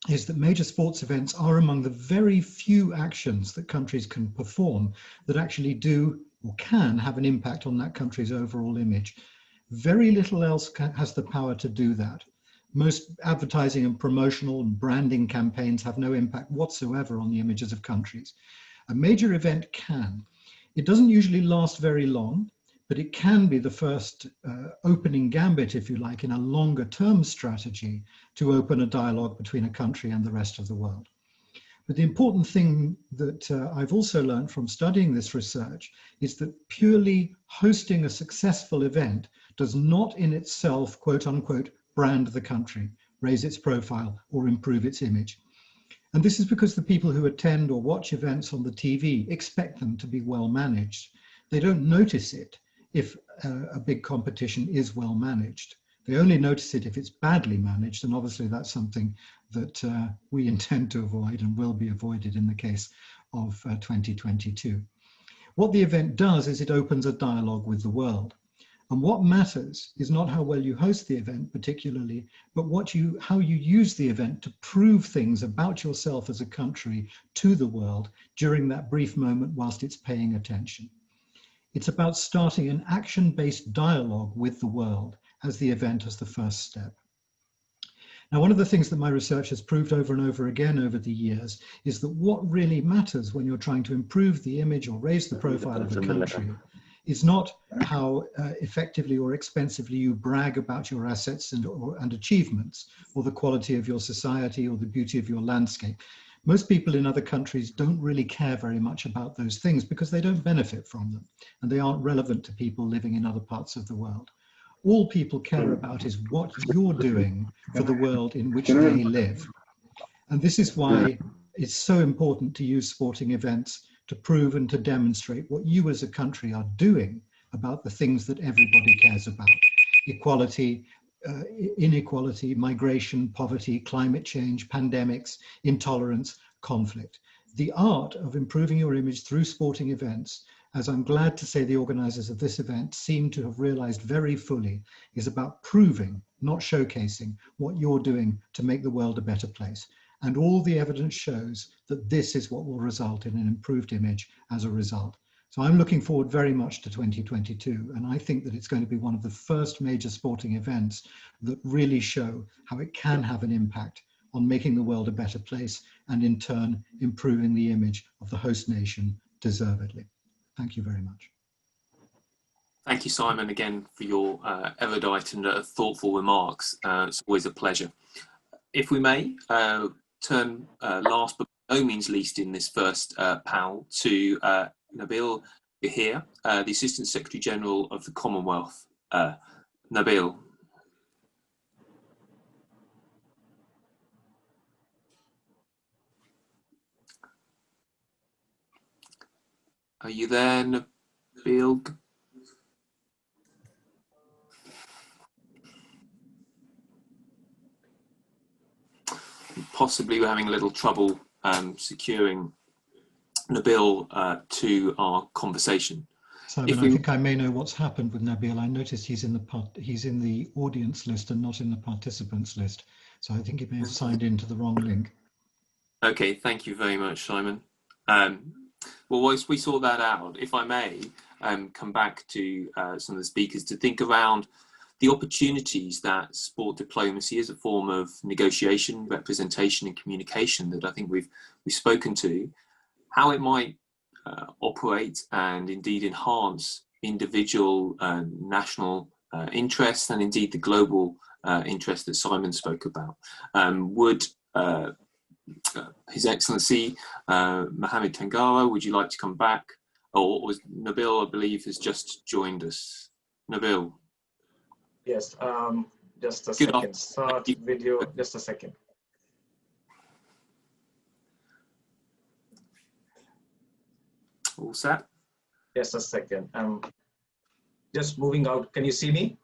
Speaker 7: is that major sports events are among the very few actions that countries can perform that actually do or can have an impact on that country's overall image. Very little else has the power to do that. Most advertising and promotional and branding campaigns have no impact whatsoever on the images of countries. A major event can. It doesn't usually last very long, but it can be the first opening gambit, if you like, in a longer term strategy to open a dialogue between a country and the rest of the world. But the important thing that I've also learned from studying this research is that purely hosting a successful event does not in itself, quote unquote, brand the country, raise its profile, or improve its image. And this is because the people who attend or watch events on the TV expect them to be well managed. They don't notice it if a big competition is well managed. They only notice it if it's badly managed, and obviously that's something that we intend to avoid and will be avoided in the case of 2022. What the event does is it opens a dialogue with the world. And what matters is not how well you host the event particularly, but how you use the event to prove things about yourself as a country to the world during that brief moment whilst it's paying attention. It's about starting an action-based dialogue with the world as the event as the first step. Now, one of the things that my research has proved over and over again over the years is that what really matters when you're trying to improve the image or raise the profile of a country is not how effectively or expensively you brag about your assets and achievements, or the quality of your society or the beauty of your landscape. Most people in other countries don't really care very much about those things because they don't benefit from them and they aren't relevant to people living in other parts of the world. All people care about is what you're doing for the world in which they live. And this is why it's so important to use sporting events to prove and to demonstrate what you as a country are doing about the things that everybody cares about: equality, inequality, migration, poverty, climate change, pandemics, intolerance, conflict. The art of improving your image through sporting events, as I'm glad to say the organizers of this event seem to have realized very fully, is about proving, not showcasing, what you're doing to make the world a better place. And all the evidence shows that this is what will result in an improved image as a result. So I'm looking forward very much to 2022, and I think that it's going to be one of the first major sporting events that really show how it can have an impact on making the world a better place and in turn improving the image of the host nation deservedly. Thank you very much.
Speaker 1: Thank you, Simon, again for your erudite and thoughtful remarks. It's always a pleasure. If we may, turn last but by no means least in this first panel to Nabil Gahir, the Assistant Secretary General of the Commonwealth. Nabil. Are you there, Nabil? Possibly we're having a little trouble securing Nabil to our conversation.
Speaker 7: Simon, I think I may know what's happened with Nabil. I noticed he's in the audience list and not in the participants list. So I think he may have signed into the wrong link.
Speaker 1: Okay, thank you very much, Simon. Well, whilst we sort that out, if I may come back to some of the speakers to think around the opportunities that sport diplomacy as a form of negotiation, representation and communication that I think we've spoken to, how it might operate and indeed enhance individual national interests and indeed the global interest that Simon spoke about. Would His Excellency Mohammed Tangara, would you like to come back? Or was Nabil, I believe, has just joined us. Nabil.
Speaker 8: Yes, just a second. Start video, just a second.
Speaker 1: All set?
Speaker 8: Just a second. Just moving out. Can you see me?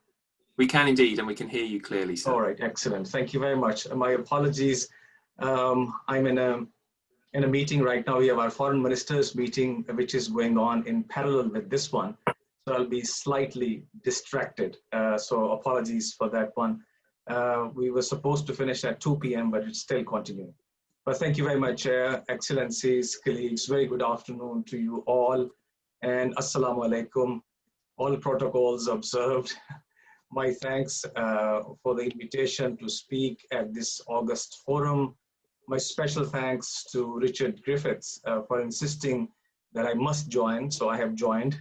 Speaker 1: We can indeed, and we can hear you clearly, sir.
Speaker 8: All right, excellent. Thank you very much. My apologies. I'm in a in a meeting right now. We have our foreign ministers meeting, which is going on in parallel with this one. So I'll be slightly distracted. So apologies for that one. We were supposed to finish at 2 p.m., but it's still continuing. But thank you very much, Chair, Excellencies, colleagues. Very good afternoon to you all. And Assalamu alaikum. All protocols observed. My thanks for the invitation to speak at this August forum. My special thanks to Richard Griffiths for insisting that I must join, so I have joined.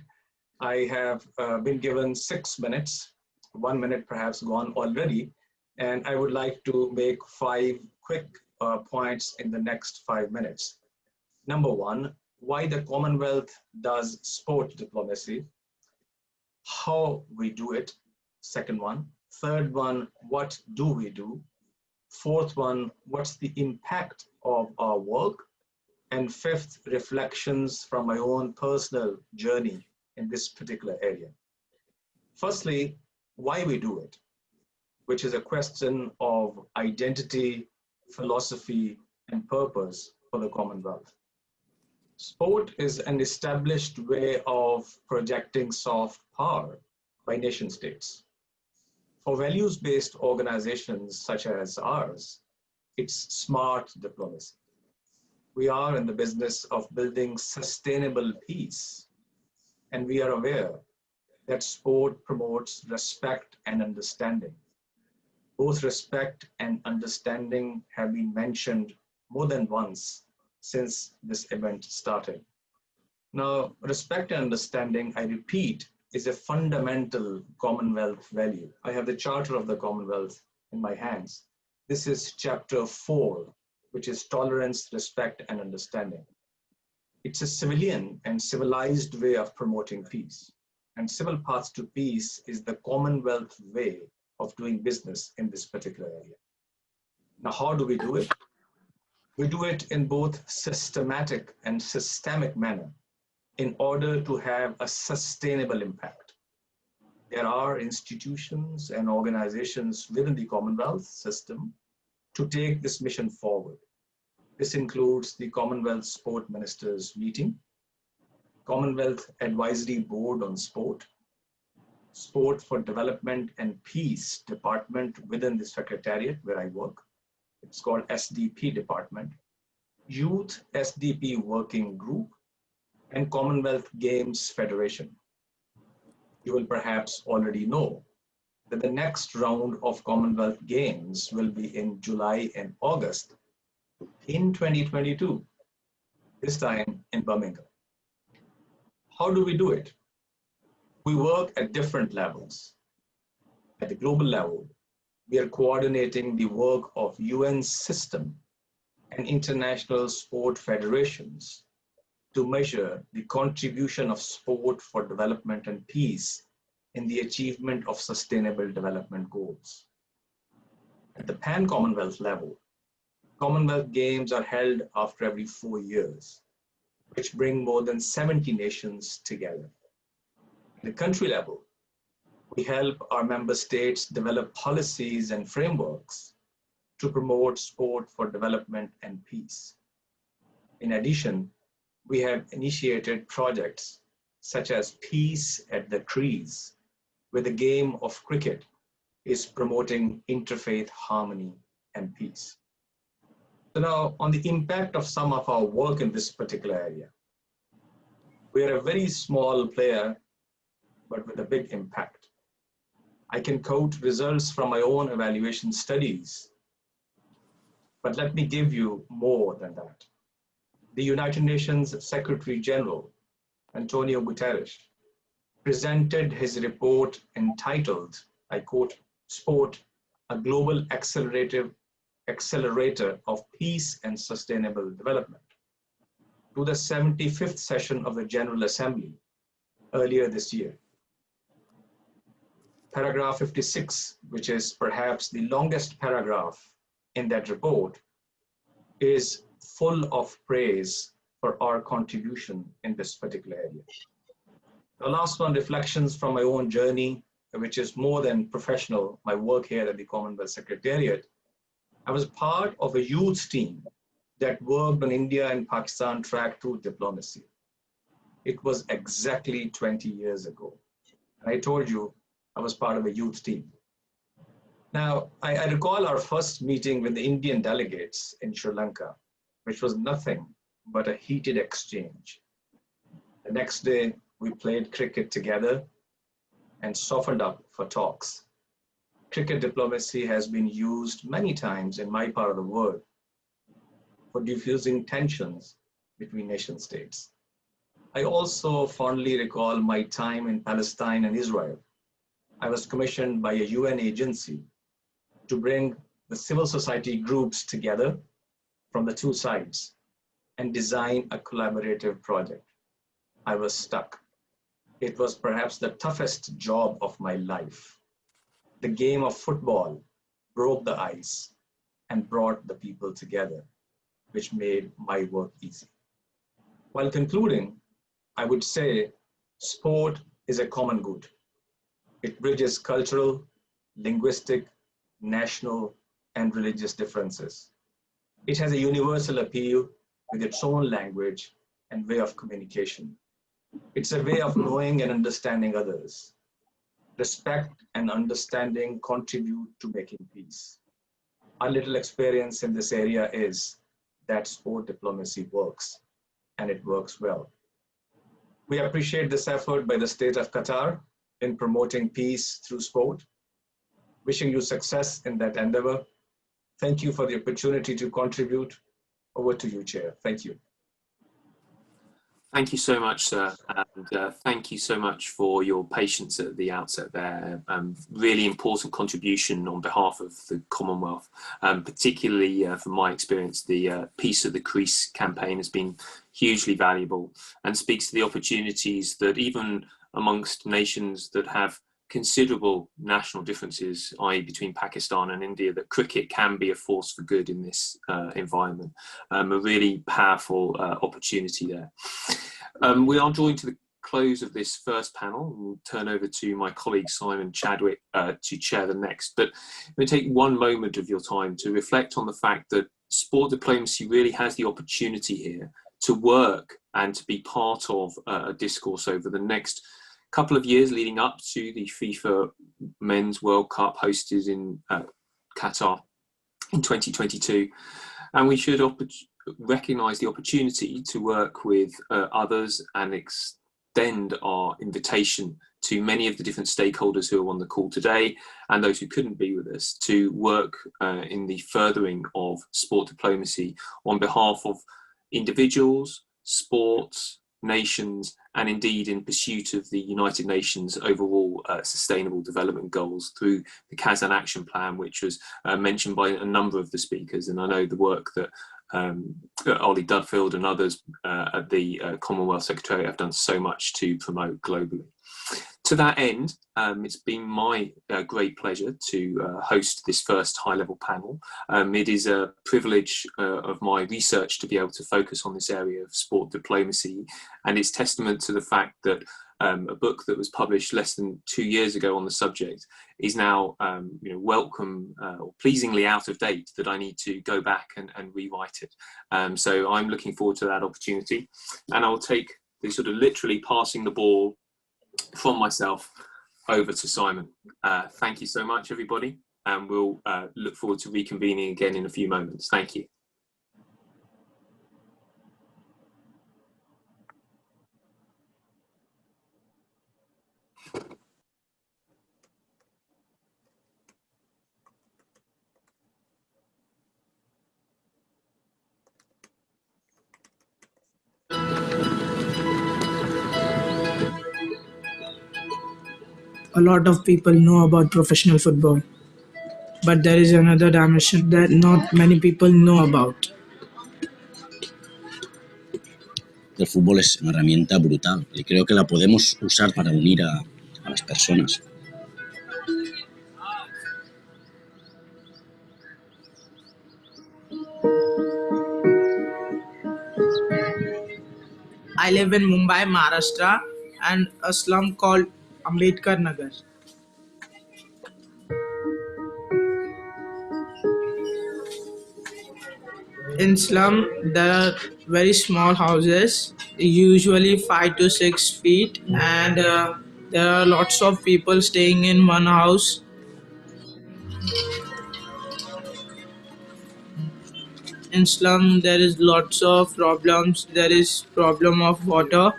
Speaker 8: I have been given 6 minutes, 1 minute perhaps gone already, and I would like to make 5 quick points in the next 5 minutes. Number 1, why the Commonwealth does sport diplomacy, how we do it, second one. Third one, what do we do? Fourth one, what's the impact of our work? And fifth, reflections from my own personal journey in this particular area. Firstly, why we do it, which is a question of identity, philosophy, and purpose for the Commonwealth. Sport is an established way of projecting soft power by nation states. For values-based organizations such as ours, it's smart diplomacy. We are in the business of building sustainable peace, and we are aware that sport promotes respect and understanding. Both respect and understanding have been mentioned more than once since this event started. Now, respect and understanding, I repeat, is a fundamental Commonwealth value. I have the Charter of the Commonwealth in my hands. This is chapter 4, which is tolerance, respect, and understanding. It's a civilian and civilized way of promoting peace. And civil paths to peace is the Commonwealth way of doing business in this particular area. Now, how do we do it? We do it in both systematic and systemic manner in order to have a sustainable impact. There are institutions and organizations within the Commonwealth system to take this mission forward. This includes the Commonwealth Sport Ministers Meeting, Commonwealth Advisory Board on Sport, Sport for Development and Peace Department within the Secretariat where I work. It's called SDP Department, Youth SDP Working Group, and Commonwealth Games Federation. You will perhaps already know that the next round of Commonwealth Games will be in July and August in 2022, this time in Birmingham. How do we do it? We work at different levels. At the global level, we are coordinating the work of UN system and international sport federations to measure the contribution of sport for development and peace in the achievement of sustainable development goals. At the pan-Commonwealth level, Commonwealth Games are held after every 4 years, which bring more than 70 nations together. At the country level, we help our member states develop policies and frameworks to promote sport for development and peace. In addition, we have initiated projects such as Peace at the Crease, where the game of cricket is promoting interfaith harmony and peace. So now, on the impact of some of our work in this particular area, we are a very small player, but with a big impact. I can quote results from my own evaluation studies, but let me give you more than that. The United Nations Secretary General, Antonio Guterres, presented his report entitled, I quote, Sport, a Global Accelerator of Peace and Sustainable Development, to the 75th session of the General Assembly earlier this year. Paragraph 56, which is perhaps the longest paragraph in that report, is full of praise for our contribution in this particular area. The last one, reflections from my own journey, which is more than professional, my work here at the Commonwealth Secretariat. I was part of a youth team that worked on India and Pakistan track through diplomacy. It was exactly 20 years ago. And I told you I was part of a youth team. Now, I recall our first meeting with the Indian delegates in Sri Lanka, which was nothing but a heated exchange. The next day, we played cricket together and softened up for talks. Cricket diplomacy has been used many times in my part of the world for diffusing tensions between nation states. I also fondly recall my time in Palestine and Israel. I was commissioned by a UN agency to bring the civil society groups together from the two sides and design a collaborative project. I was stuck. It was perhaps the toughest job of my life. The game of football broke the ice and brought the people together, which made my work easy. While concluding, I would say sport is a common good. It bridges cultural, linguistic, national, and religious differences. It has a universal appeal with its own language and way of communication. It's a way of knowing and understanding others. Respect and understanding contribute to making peace. Our little experience in this area is that sport diplomacy works, and it works well. We appreciate this effort by the state of Qatar in promoting peace through sport. Wishing you success in that endeavor. Thank you for the opportunity to contribute. Over to you, Chair. Thank you.
Speaker 1: Thank you so much, sir, and thank you so much for your patience at the outset there. Really important contribution on behalf of the Commonwealth, particularly from my experience, the Peace at the Crease campaign has been hugely valuable and speaks to the opportunities that even amongst nations that have considerable national differences, i.e. between Pakistan and India, that cricket can be a force for good in this environment. A really powerful opportunity there. We are drawing to the close of this first panel. We'll turn over to my colleague Simon Chadwick to chair the next. But I'm going to take one moment of your time to reflect on the fact that sport diplomacy really has the opportunity here to work and to be part of a discourse over the next couple of years leading up to the FIFA Men's World Cup hosted in Qatar in 2022. And we should recognise the opportunity to work with others and extend our invitation to many of the different stakeholders who are on the call today and those who couldn't be with us to work in the furthering of sport diplomacy on behalf of individuals, sports, nations, and indeed in pursuit of the United Nations overall Sustainable Development Goals through the Kazan Action Plan, which was mentioned by a number of the speakers. And I know the work that Ollie Dudfield and others at the Commonwealth Secretariat have done so much to promote globally. To that end, it's been my great pleasure to host this first high-level panel. It is a privilege of my research to be able to focus on this area of sport diplomacy, and it's testament to the fact that a book that was published less than 2 years ago on the subject is now welcome or pleasingly out of date, that I need to go back and rewrite it. So I'm looking forward to that opportunity, and I'll take the sort of literally passing the ball from myself over to Simon. Thank you so much, everybody, and we'll look forward to reconvening again in a few moments. Thank you.
Speaker 9: A lot of people know about professional football, but there is another dimension that not many people know about.
Speaker 10: El fútbol es una herramienta brutal y creo que la podemos usar para unir a las personas.
Speaker 9: I live in Mumbai, Maharashtra, and a slum called Ambedkar Nagar. In slum, there are very small houses, usually 5 to 6 feet, and there are lots of people staying in one house. In slum, there is lots of problems. There is problem of water.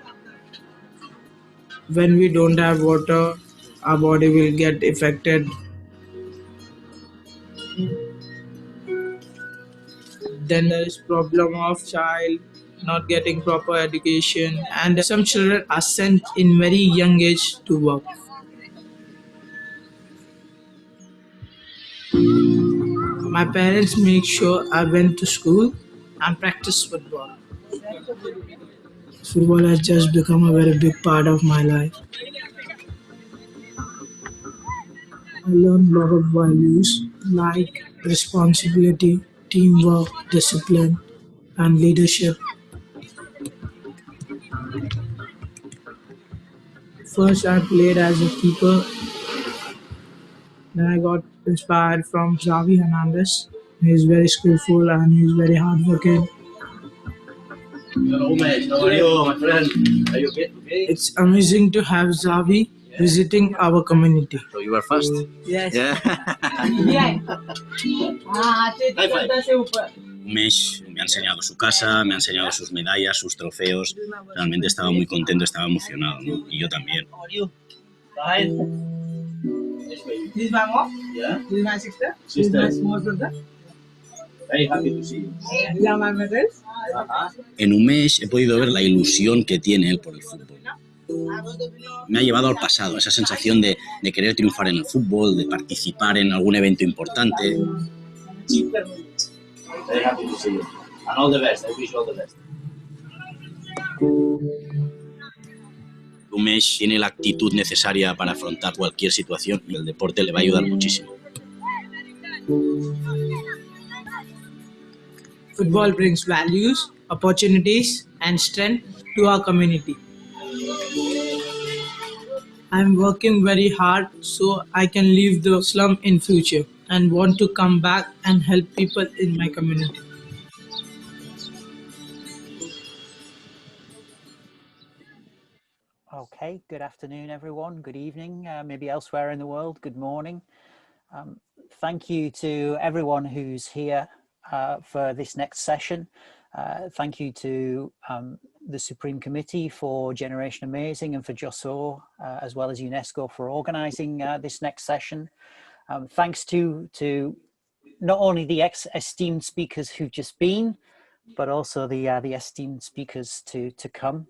Speaker 9: When we don't have water, our body will get affected. Then there is problem of child not getting proper education, and some children are sent in very young age to work. My parents make sure I went to school and practiced football. Football has just become a very big part of my life. I learned a lot of values like responsibility, teamwork, discipline, and leadership. First, I played as a keeper. Then I got inspired from Xavi Hernandez. He is very skillful and he is very hardworking.
Speaker 10: Hello, Umesh. How are you, my friend? Are you okay?
Speaker 9: It's amazing to have Xavi visiting our community.
Speaker 10: So you were fast?
Speaker 9: Yes.
Speaker 10: Yeah. Umesh me ha enseñado su casa, me ha enseñado sus medallas, sus trofeos. Realmente estaba muy contento, estaba emocionado, ¿no? Y yo también.
Speaker 9: This is my mom.
Speaker 10: Yeah.
Speaker 9: This is my sister.
Speaker 10: Sister.
Speaker 9: This is my small brother.
Speaker 10: Very happy to see you.
Speaker 9: These are my medals.
Speaker 10: En Umesh he podido ver la ilusión que tiene él por el fútbol. Me ha llevado al pasado, esa sensación de querer triunfar en el fútbol, de participar en algún evento importante. Very happy to see you. And all the best. I wish you all the best. Umesh tiene la actitud necesaria para afrontar cualquier situación y el deporte le va a ayudar muchísimo.
Speaker 9: Football brings values, opportunities, and strength to our community. I'm working very hard so I can leave the slum in future and want to come back and help people in my community.
Speaker 11: Okay, good afternoon, everyone. Good evening, maybe elsewhere in the world. Good morning. Thank you to everyone who's here for this next session. Thank you to the Supreme Committee for Generation Amazing and for Josoor, as well as UNESCO for organising this next session. Thanks to not only the esteemed speakers who've just been, but also the esteemed speakers to come.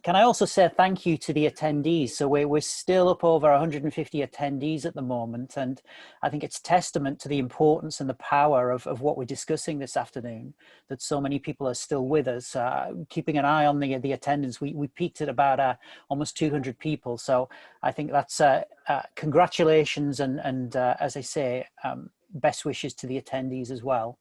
Speaker 11: Can I also say thank you to the attendees? So we're still up over 150 attendees at the moment, and I think it's testament to the importance and the power of what we're discussing this afternoon, that so many people are still with us. Keeping an eye on the attendance, we peaked at about almost 200 people. So I think that's congratulations and as I say, best wishes to the attendees as well.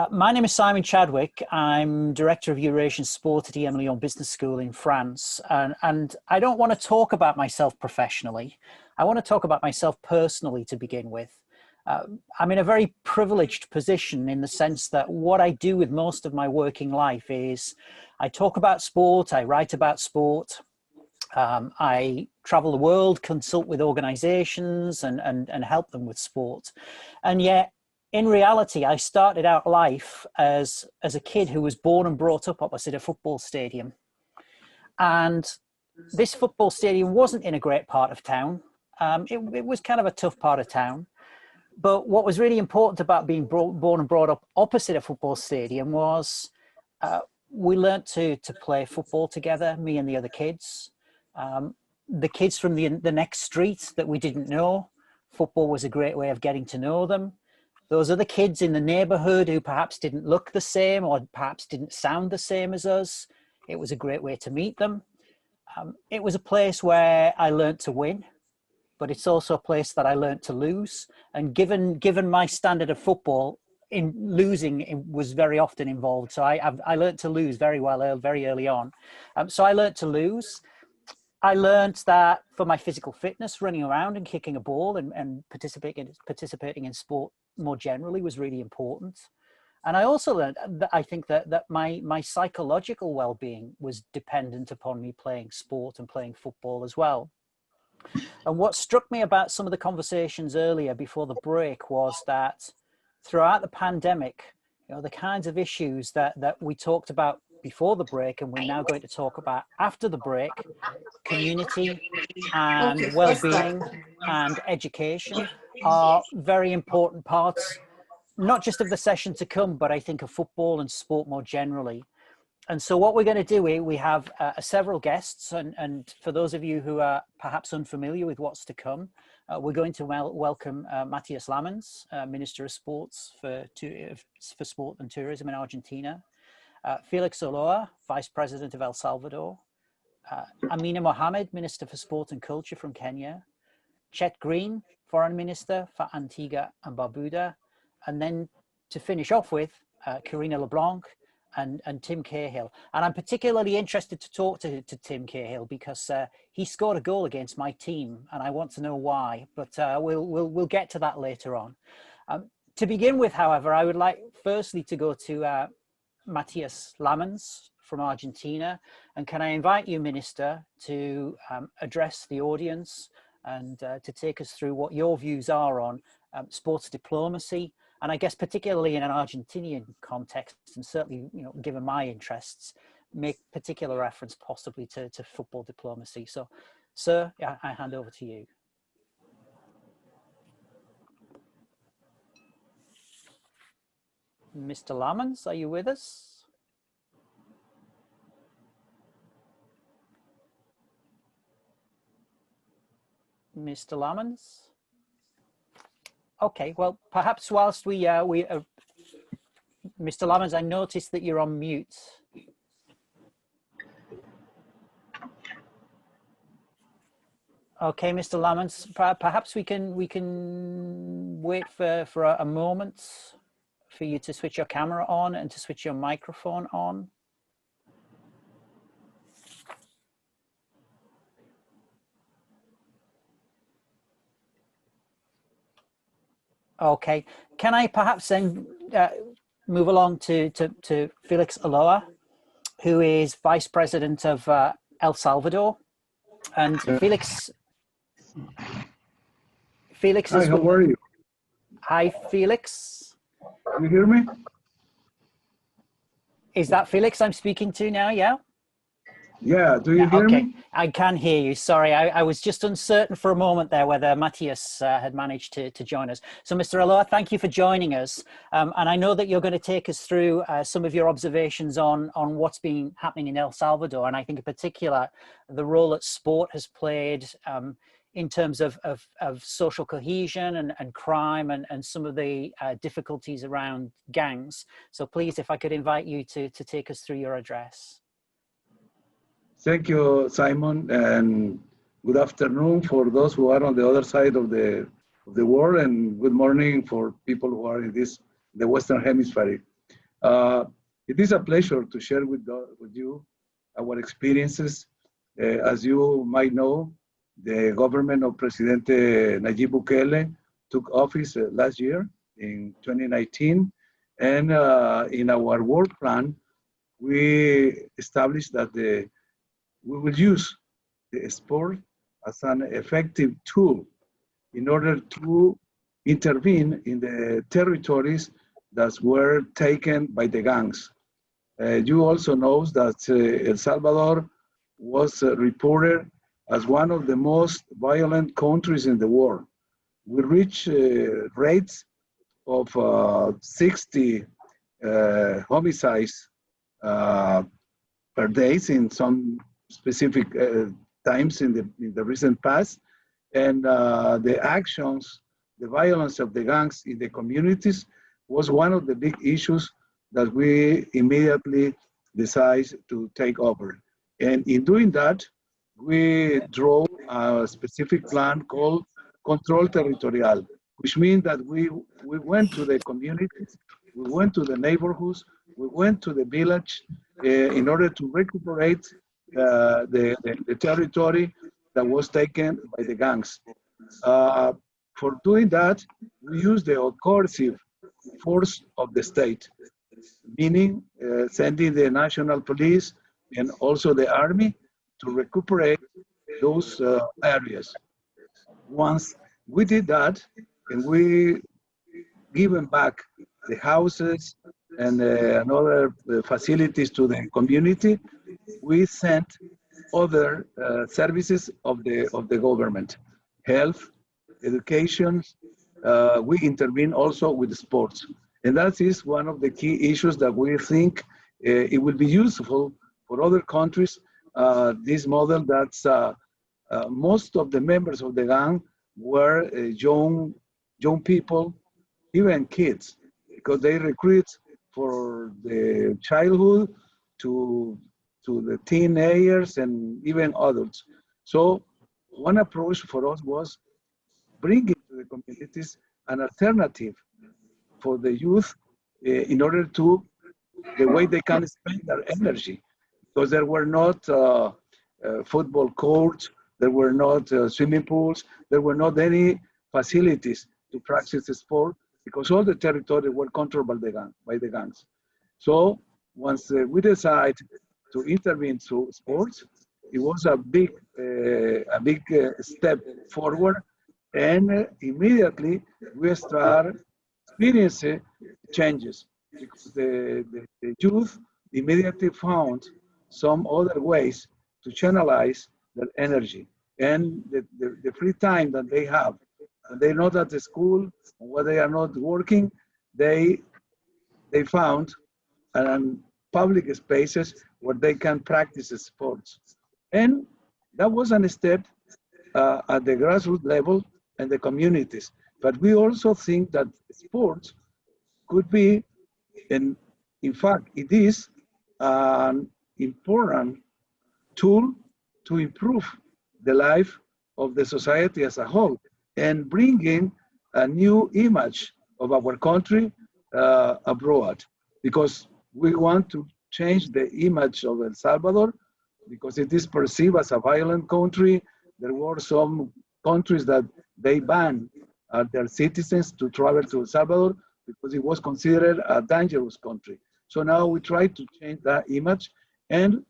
Speaker 11: My name is Simon Chadwick. I'm Director of Eurasian Sport at EM Lyon Business School in France. And I don't want to talk about myself professionally. I want to talk about myself personally to begin with. I'm in a very privileged position in the sense that what I do with most of my working life is I talk about sport, I write about sport, I travel the world, consult with organizations and help them with sport. And yet, in reality, I started out life as a kid who was born and brought up opposite a football stadium. And this football stadium wasn't in a great part of town. It was kind of a tough part of town. But what was really important about being born and brought up opposite a football stadium was we learnt to play football together, me and the other kids. The kids from the next street that we didn't know, football was a great way of getting to know them. Those other kids in the neighborhood who perhaps didn't look the same or perhaps didn't sound the same as us, it was a great way to meet them. It was a place where I learned to win, but it's also a place that I learned to lose. And given my standard of football, in losing was very often involved. So I learned to lose very well, very early on. So I learned to lose. I learned that for my physical fitness, running around and kicking a ball and participating in sport more generally was really important. And I also learned that I think that my psychological well-being was dependent upon me playing sport and playing football as well. And what struck me about some of the conversations earlier before the break was that throughout the pandemic, you know, the kinds of issues that we talked about before the break and we're now going to talk about after the break, community and well-being and education are very important parts, not just of the session to come, but I think of football and sport more generally. And so what we're going to do, we have several guests, and for those of you who are perhaps unfamiliar with what's to come, we're going to welcome Matthias Lamens, Minister of Sports for Sport and Tourism in Argentina, Felix Ulloa, Vice President of El Salvador, Amina Mohammed, Minister for Sport and Culture from Kenya, Chet Green, Foreign Minister for Antigua and Barbuda, and then to finish off with Karina LeBlanc and Tim Cahill. And I'm particularly interested to talk to Tim Cahill because he scored a goal against my team and I want to know why, but we'll get to that later on. To begin with, however, I would like firstly to go to Matthias Lamens from Argentina. And can I invite you, Minister, to address the audience and to take us through what your views are on sports diplomacy, and I guess particularly in an Argentinian context, and certainly, you know, given my interests, make particular reference possibly to football diplomacy. So, sir, I hand over to you. Mr. Lamens, are you with us? Mr. Lamens? Okay, well, perhaps whilst Mr. Lamens, I noticed that you're on mute. Okay, Mr. Lamens, perhaps we can wait for a moment for you to switch your camera on and to switch your microphone on. Okay, can I perhaps then move along to Felix Ulloa, who is Vice President of El Salvador. And Felix
Speaker 12: Hi, how are you?
Speaker 11: Hi, Felix.
Speaker 12: Can you hear me?
Speaker 11: Is that Felix I'm speaking to now, yeah?
Speaker 12: Yeah, do you hear me?
Speaker 11: I can hear you. Sorry, I was just uncertain for a moment there whether Matthias had managed to join us. So, Mr. Ulloa, thank you for joining us. And I know that you're going to take us through some of your observations on what's been happening in El Salvador. And I think in particular, the role that sport has played in terms of social cohesion and crime and some of the difficulties around gangs. So please, if I could invite you to take us through your address.
Speaker 12: Thank you, Simon, and good afternoon for those who are on the other side of the world, and good morning for people who are in the Western Hemisphere. It is a pleasure to share with you our experiences. As you might know, the government of Presidente Nayib Bukele took office last year in 2019, and in our work plan, we established that we will use the sport as an effective tool in order to intervene in the territories that were taken by the gangs. You also know that El Salvador was reported as one of the most violent countries in the world. We reached rates of 60 homicides per day in some specific times in the recent past, and the actions, the violence of the gangs in the communities was one of the big issues that we immediately decided to take over. And in doing that, we drew a specific plan called Control Territorial, which means that we went to the communities, we went to the neighborhoods, we went to the village in order to recuperate the territory that was taken by the gangs. For doing that, we used the coercive force of the state. meaning sending the national police and also the army to recuperate those areas. Once we did that, and we given back the houses and other facilities to the community, we sent other services of the government, health, education. We intervene also with sports, and that is one of the key issues that we think it will be useful for other countries. This model that's most of the members of the gang were young people, even kids, because they recruit for the childhood to the teenagers and even adults. So one approach for us was bringing to the communities an alternative for the youth in order to the way they can spend their energy, because there were not football courts, there were not swimming pools, there were not any facilities to practice the sport, because all the territory were controlled by the gangs. So once we decide to intervene through sports, it was a big step forward, and immediately we start experiencing changes, because the youth immediately found some other ways to channelize their energy and the free time that they have. And they're not at the school, or they are not working, they found public spaces where they can practice sports. And that was a step at the grassroots level and the communities. But we also think that sports could be, and in fact, it is an important tool to improve the life of the society as a whole and bringing a new image of our country abroad, because we want to change the image of El Salvador, because it is perceived as a violent country. There were some countries that they banned their citizens to travel to El Salvador because it was considered a dangerous country. So now we try to change that image, and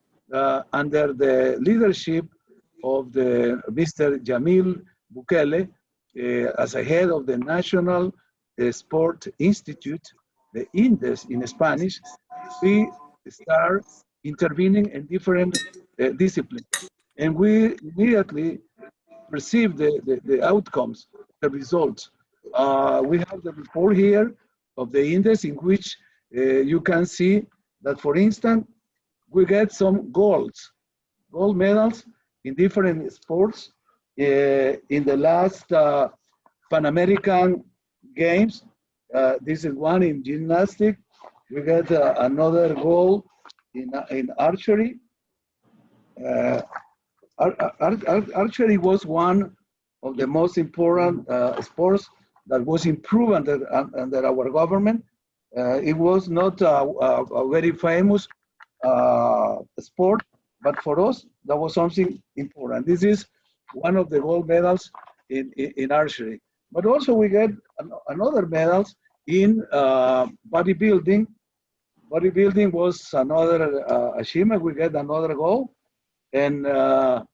Speaker 12: under the leadership of the Mr. Jamil Bukele, as a head of the National Sport Institute, the INDES in Spanish, we start intervening in different disciplines. And we immediately perceive the outcomes, the results. We have the report here of the INDES, in which you can see that, for instance, we get some gold medals in different sports. In the last Pan American Games, this is one in gymnastics. We got another gold in archery. Archery was one of the most important sports that was improved under our government. It was not a very famous sport, but for us, that was something important. This is one of the gold medals in archery. But also we get another medals in bodybuilding. Bodybuilding was another achievement. We get another gold. And the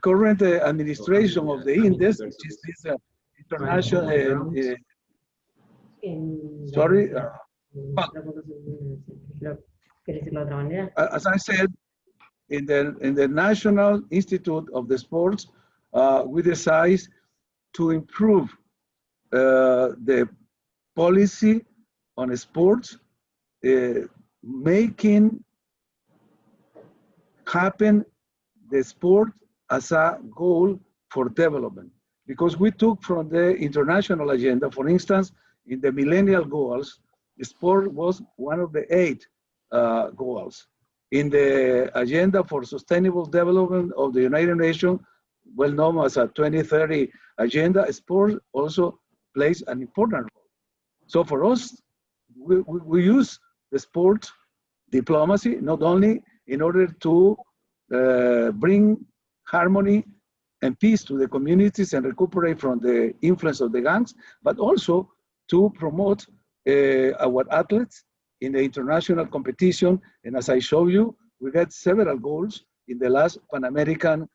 Speaker 12: current administration of the INDES, which is this international, as I said, in the National Institute of the Sports, we decide to improve the policy on sports, making happen the sport as a goal for development. Because we took from the international agenda, for instance, in the millennial goals, the sport was one of the 8 goals. In the agenda for sustainable development of the United Nations, well known as a 2030 agenda, sport also plays an important role. So for us, we use the sport diplomacy, not only in order to bring harmony and peace to the communities and recuperate from the influence of the gangs, but also to promote our athletes in the international competition. And as I show you, we got several goals in the last Pan American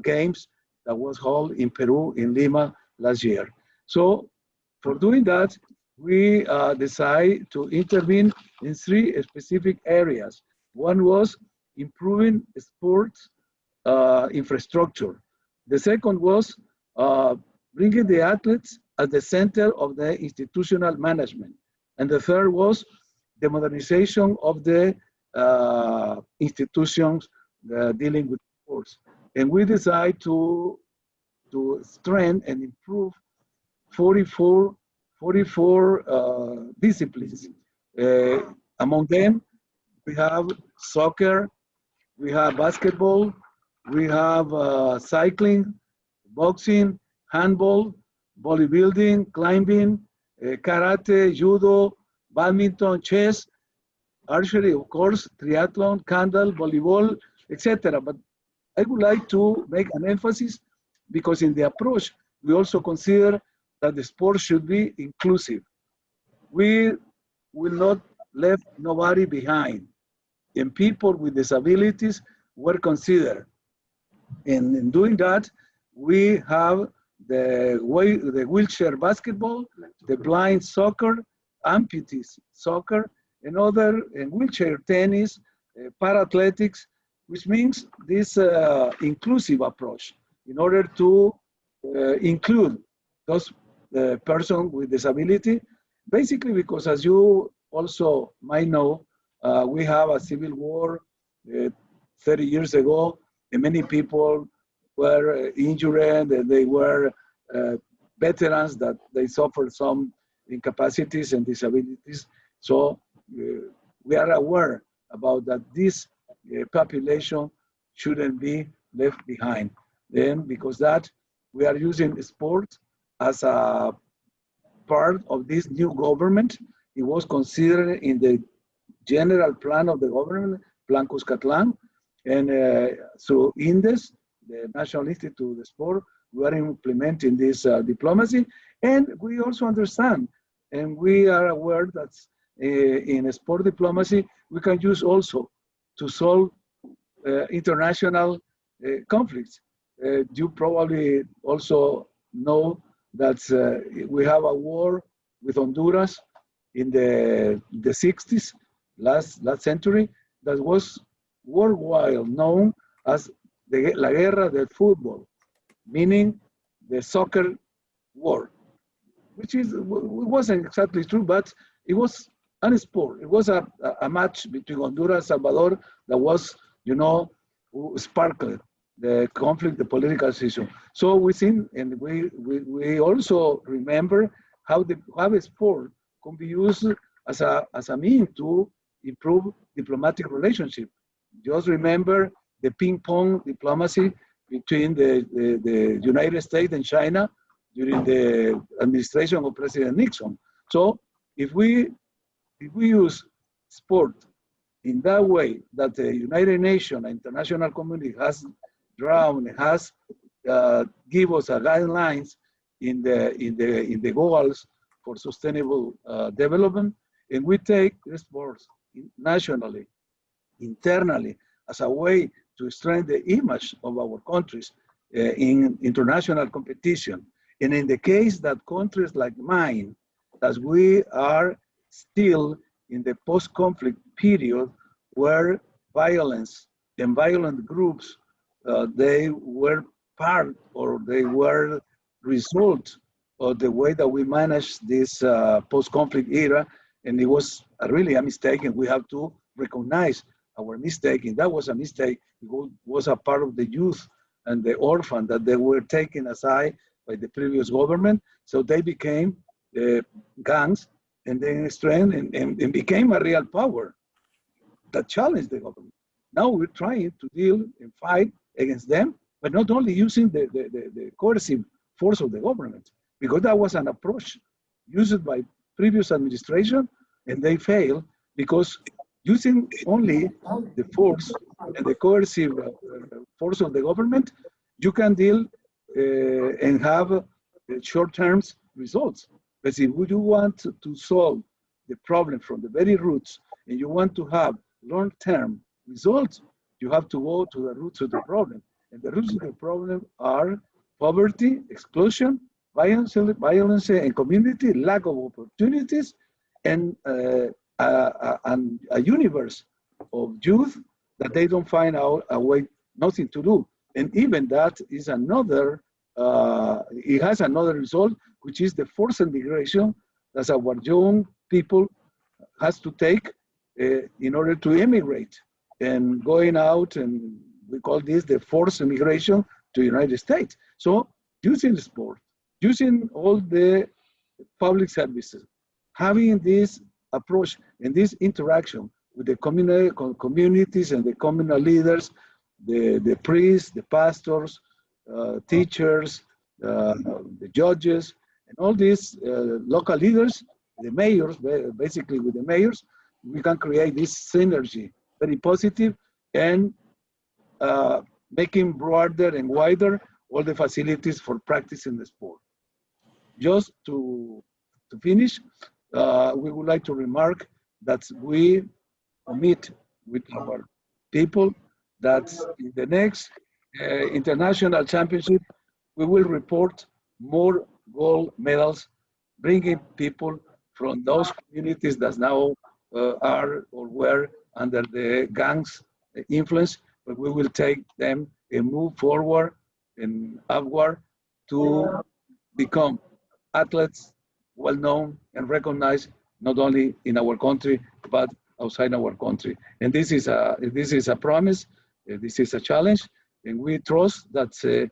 Speaker 12: Games that was held in Peru, in Lima last year. So for doing that, we decided to intervene in 3 specific areas. One was improving sports infrastructure. The second was bringing the athletes at the center of the institutional management. And the third was the modernization of the institutions dealing with sports. And we decided to strengthen and improve 44 disciplines. Among them, we have soccer, we have basketball, we have cycling, boxing, handball, bodybuilding, climbing, karate, judo, badminton, chess, archery, of course, triathlon, candle, volleyball, etc. But I would like to make an emphasis because in the approach, we also consider that the sport should be inclusive. We will not leave nobody behind. And people with disabilities were considered. And in doing that, we have the wheelchair basketball, the blind soccer, amputees soccer, and wheelchair tennis, para-athletics, which means this inclusive approach in order to include those persons with disability, basically because as you also might know, we have a civil war 30 years ago, and many people were injured, and they were veterans that they suffered some incapacities and disabilities. So we are aware about that this population shouldn't be left behind. Then because that, we are using sport as a part of this new government. It was considered in the general plan of the government, Plan Cuscatlán, and through INDES, the National Institute of Sport, we are implementing this diplomacy. And we also understand, and we are aware that in sport diplomacy, we can use also to solve international conflicts. You probably also know that we have a war with Honduras in the 60s, last century, that was worldwide known as La Guerra del Fútbol, meaning the soccer war, which wasn't exactly true, but it was a sport. It was a match between Honduras and Salvador that was, sparkled the conflict, the political situation. So we think, and we also remember how a sport can be used as a means to improve diplomatic relationship. Just remember the ping pong diplomacy between the United States and China during the administration of President Nixon. So if we use sport in that way that the United Nations, international community has drawn, has give us guidelines in the goals for sustainable development, and we take sports nationally, internally, as a way to strengthen the image of our countries in international competition. And in the case that countries like mine, as we are still in the post-conflict period where violence and violent groups, they were part or they were result of the way that we managed this post-conflict era, and it was really a mistake, and we have to recognize our mistake, and that was a mistake. It was a part of the youth and the orphan that they were taken aside by the previous government, so they became gangs, and then strengthened and became a real power that challenged the government. Now we're trying to deal and fight against them, but not only using the coercive force of the government, because that was an approach used by previous administration, and they failed because using only the force and the coercive force of the government, you can deal and have short-term results. But if you want to solve the problem from the very roots, and you want to have long-term results, you have to go to the roots of the problem. And the roots of the problem are poverty, exclusion, violence in community, lack of opportunities, and a universe of youth that they don't find out a way, nothing to do. And even that is another, it has another result, which is the forced migration that our young people has to take in order to immigrate and going out, and we call this the forced immigration to the United States. So using sport, using all the public services, having this approach and this interaction with the communities and the communal leaders, the priests, the pastors, teachers, the judges, and all these local leaders, the mayors, basically with the mayors, we can create this synergy, very positive, and making broader and wider all the facilities for practicing the sport. Just to finish, we would like to remark that we commit with our people that in the next international championship, we will report more gold medals, bringing people from those communities that now are or were under the gangs influence, but we will take them and move forward and upward to become athletes well-known and recognized not only in our country, but outside our country. And this is a promise, this is a challenge, and we trust that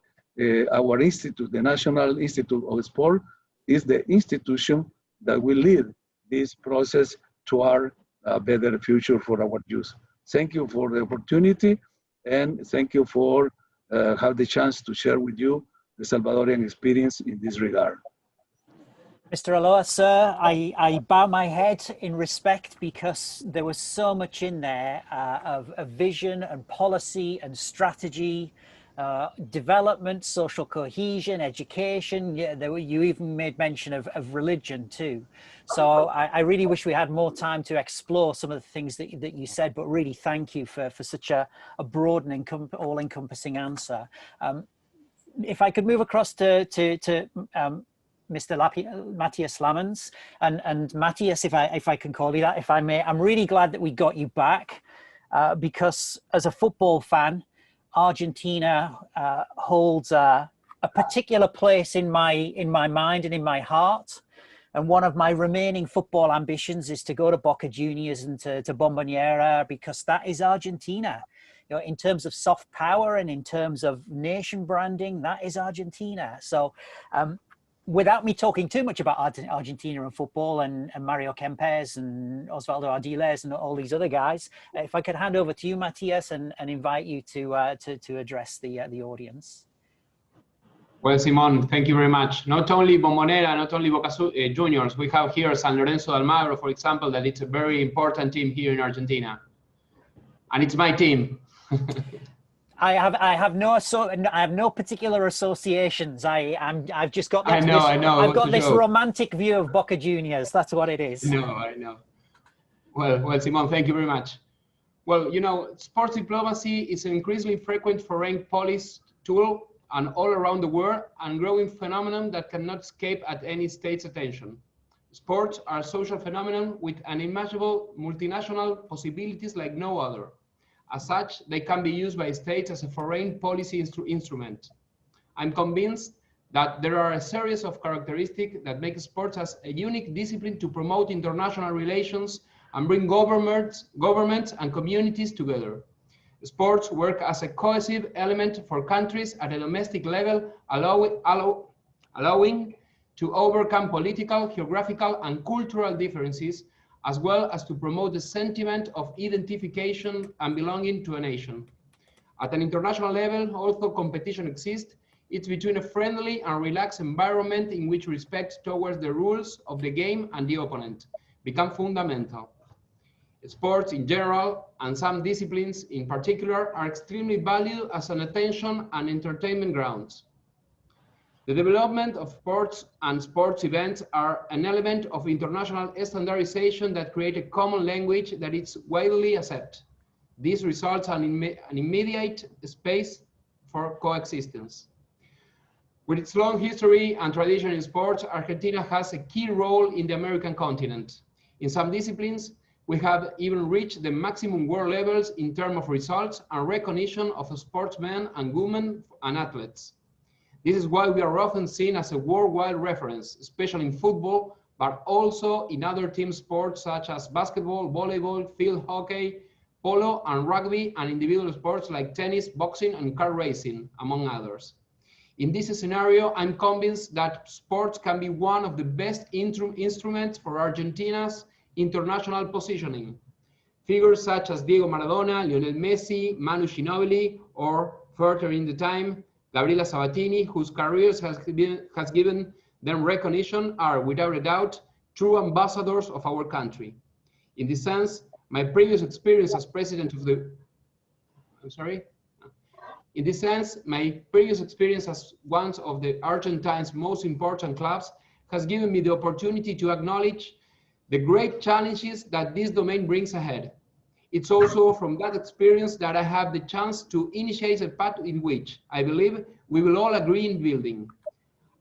Speaker 12: our institute, the National Institute of Sport, is the institution that will lead this process toward a better future for our youth. Thank you for the opportunity, and thank you for have the chance to share with you the Salvadorian experience in this regard.
Speaker 11: Mr. Aloa, sir, I bow my head in respect because there was so much in there of vision and policy and strategy, development, social cohesion, education. Yeah, you even made mention of religion too. So I really wish we had more time to explore some of the things that you said, but really thank you for such a broad and all-encompassing answer. If I could move across to Mr. Matthias Lammens, and Matthias, if I can call you that, if I may, I'm really glad that we got you back because as a football fan, Argentina holds a particular place in my mind and in my heart. And one of my remaining football ambitions is to go to Boca Juniors and to Bombonera, because that is Argentina. You know, in terms of soft power and in terms of nation branding, that is Argentina. So without me talking too much about Argentina and football and Mario Kempes and Osvaldo Ardiles and all these other guys, if I could hand over to you, Matthias, and invite you to address the audience.
Speaker 13: Well, Simon, thank you very much. Not only Bombonera, not only Boca Juniors, we have here San Lorenzo de Almagro, for example, that it's a very important team here in Argentina. And it's my team.
Speaker 11: I have no particular associations. I've just got this, I've got this romantic view of Boca Juniors. That's what it is.
Speaker 13: No, I know. Well, Simon, thank you very much. Well, you know, sports diplomacy is an increasingly frequent foreign policy tool and all around the world, and growing phenomenon that cannot escape at any state's attention. Sports are a social phenomenon with unimaginable multinational possibilities like no other. As such, they can be used by states as a foreign policy instrument. I'm convinced that there are a series of characteristics that make sports as a unique discipline to promote international relations and bring governments and communities together. Sports work as a cohesive element for countries at a domestic level, allowing to overcome political, geographical, and cultural differences, as well as to promote the sentiment of identification and belonging to a nation. At an international level, although competition exists, it's between a friendly and relaxed environment in which respect towards the rules of the game and the opponent become fundamental. Sports in general, and some disciplines in particular, are extremely valued as an attention and entertainment grounds. The development of sports and sports events are an element of international standardization that create a common language that is widely accepted. This results in an immediate space for coexistence. With its long history and tradition in sports, Argentina has a key role in the American continent. In some disciplines, we have even reached the maximum world levels in terms of results and recognition of sportsmen and women and athletes. This is why we are often seen as a worldwide reference, especially in football, but also in other team sports such as basketball, volleyball, field hockey, polo, and rugby, and individual sports like tennis, boxing, and car racing, among others. In this scenario, I'm convinced that sports can be one of the best instruments for Argentina's international positioning. Figures such as Diego Maradona, Lionel Messi, Manu Ginóbili, or further in the time, Gabriela Sabatini, whose careers has given them recognition, are without a doubt true ambassadors of our country. In this sense, my previous experience as president of the, In this sense, my previous experience as one of the Argentine's most important clubs has given me the opportunity to acknowledge the great challenges that this domain brings ahead. It's also from that experience that I have the chance to initiate a path in which I believe we will all agree in building.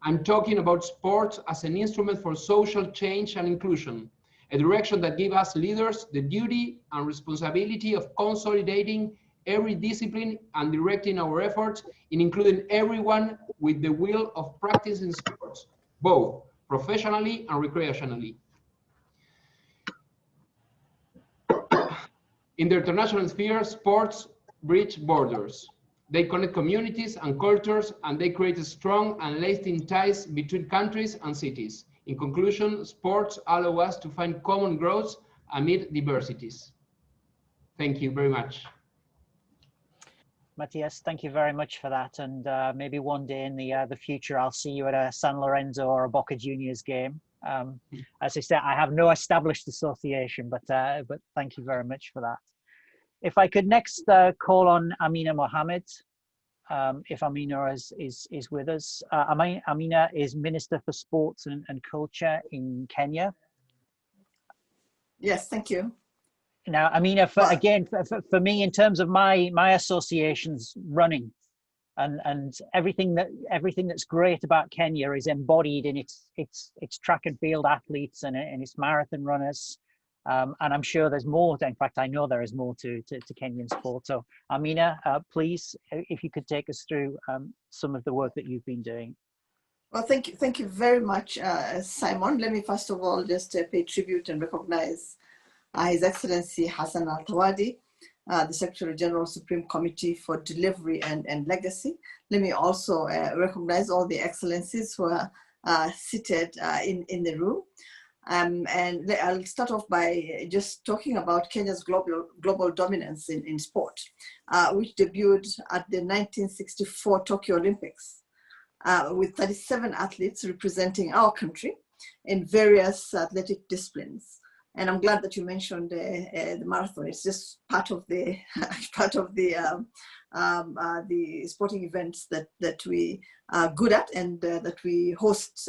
Speaker 13: I'm talking about sports as an instrument for social change and inclusion, a direction that gives us leaders the duty and responsibility of consolidating every discipline and directing our efforts in including everyone with the will of practicing sports, both professionally and recreationally. In the international sphere, sports bridge borders. They connect communities and cultures, and they create strong and lasting ties between countries and cities. In conclusion, sports allow us to find common growth amid diversities. Thank you very much.
Speaker 11: Matthias, thank you very much for that. And maybe one day in the future, I'll see you at a San Lorenzo or a Boca Juniors game. As I said, I have no established association, but thank you very much for that. If I could next call on Amina Mohammed, if Amina is with us. Amina is Minister for Sports and Culture in Kenya.
Speaker 14: Yes, thank you.
Speaker 11: Now, Amina, for me, in terms of my associations running, and everything that's great about Kenya is embodied in its track and field athletes and its marathon runners, and I'm sure there's more. In fact, I know there is more to Kenyan sport. So, Amina, please, if you could take us through some of the work that you've been doing.
Speaker 14: Well, thank you very much, Simon. Let me first of all just pay tribute and recognize His Excellency Hassan Al-Thawadi, the Secretary General Supreme Committee for Delivery and Legacy. Let me also recognize all the excellencies who are seated in the room. And I'll start off by just talking about Kenya's global dominance in sport, which debuted at the 1964 Tokyo Olympics with 37 athletes representing our country in various athletic disciplines. And I'm glad that you mentioned the marathon. It's just part of the sporting events that we are good at and that we host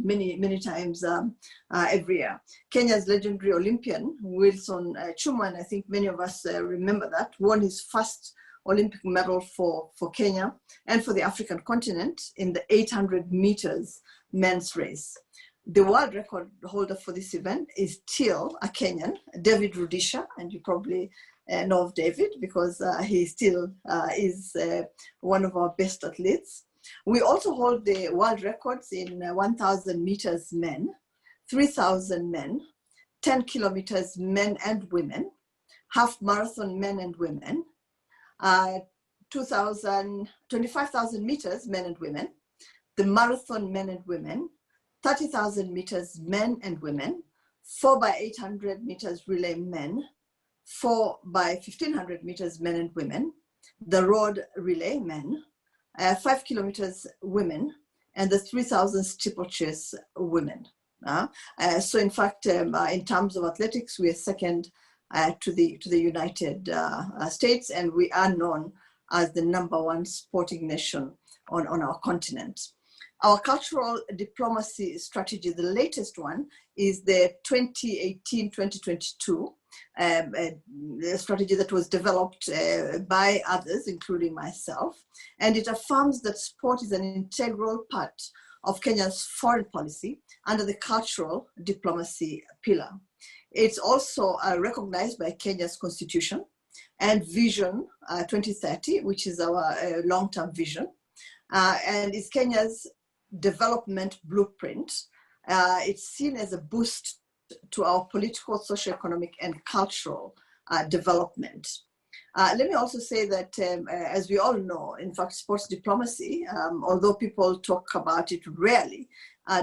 Speaker 14: many times every year. Kenya's legendary Olympian Wilson Chuma, and I think many of us remember that, won his first Olympic medal for Kenya and for the African continent in the 800 meters men's race. The world record holder for this event is still a Kenyan, David Rudisha, and you probably know of David because he still is one of our best athletes. We also hold the world records in 1,000 meters men, 3,000 men, 10 kilometers men and women, half marathon men and women, 25,000 meters men and women, the marathon men and women, 30,000 meters men and women, 4x800 meters relay men, 4x1500 meters men and women, the road relay men, 5 kilometers women, and the 3,000 steeplechase women. So in fact, in terms of athletics, we are second to the United States, and we are known as the #1 sporting nation on our continent. Our cultural diplomacy strategy, the latest one, is the 2018-2022 strategy that was developed by others, including myself. And it affirms that sport is an integral part of Kenya's foreign policy under the cultural diplomacy pillar. It's also recognized by Kenya's constitution and Vision 2030, which is our long-term vision, and is Kenya's development blueprint. It's seen as a boost to our political, socio-economic, and cultural development. Let me also say that, as we all know, in fact, sports diplomacy, although people talk about it rarely,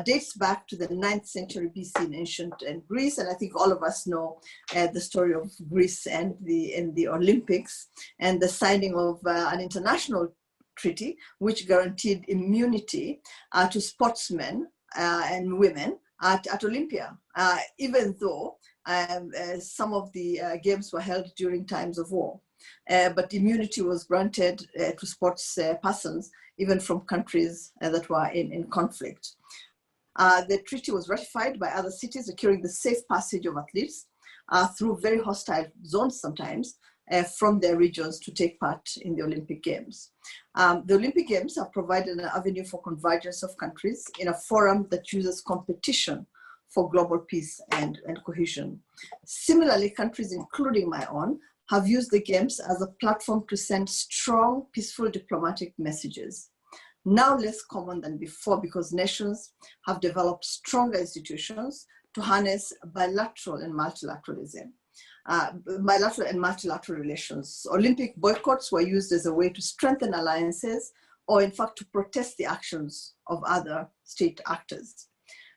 Speaker 14: dates back to the 9th century BC in ancient Greece, and I think all of us know the story of Greece and the Olympics and the signing of an international treaty which guaranteed immunity to sportsmen and women at Olympia, even though some of the games were held during times of war. But immunity was granted to sports persons, even from countries that were in conflict. The treaty was ratified by other cities, securing the safe passage of athletes through very hostile zones sometimes, from their regions to take part in the Olympic Games. The Olympic Games have provided an avenue for convergence of countries in a forum that uses competition for global peace and cohesion. Similarly, countries, including my own, have used the Games as a platform to send strong, peaceful diplomatic messages. Now less common than before because nations have developed stronger institutions to harness bilateral and multilateralism. Bilateral and multilateral relations. Olympic boycotts were used as a way to strengthen alliances or in fact to protest the actions of other state actors.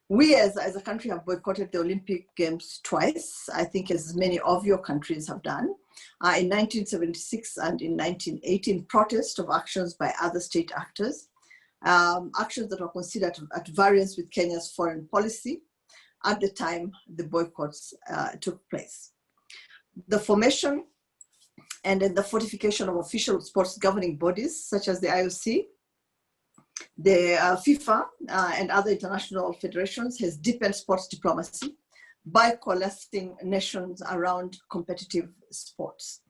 Speaker 14: We as a country have boycotted the Olympic Games twice, I think as many of your countries have done, in 1976 and in 1980 in protest of actions by other state actors, actions that were considered at variance with Kenya's foreign policy at the time the boycotts took place. The formation and then the fortification of official sports governing bodies such as the IOC, the FIFA and other international federations has deepened sports diplomacy by coalescing nations around competitive sports.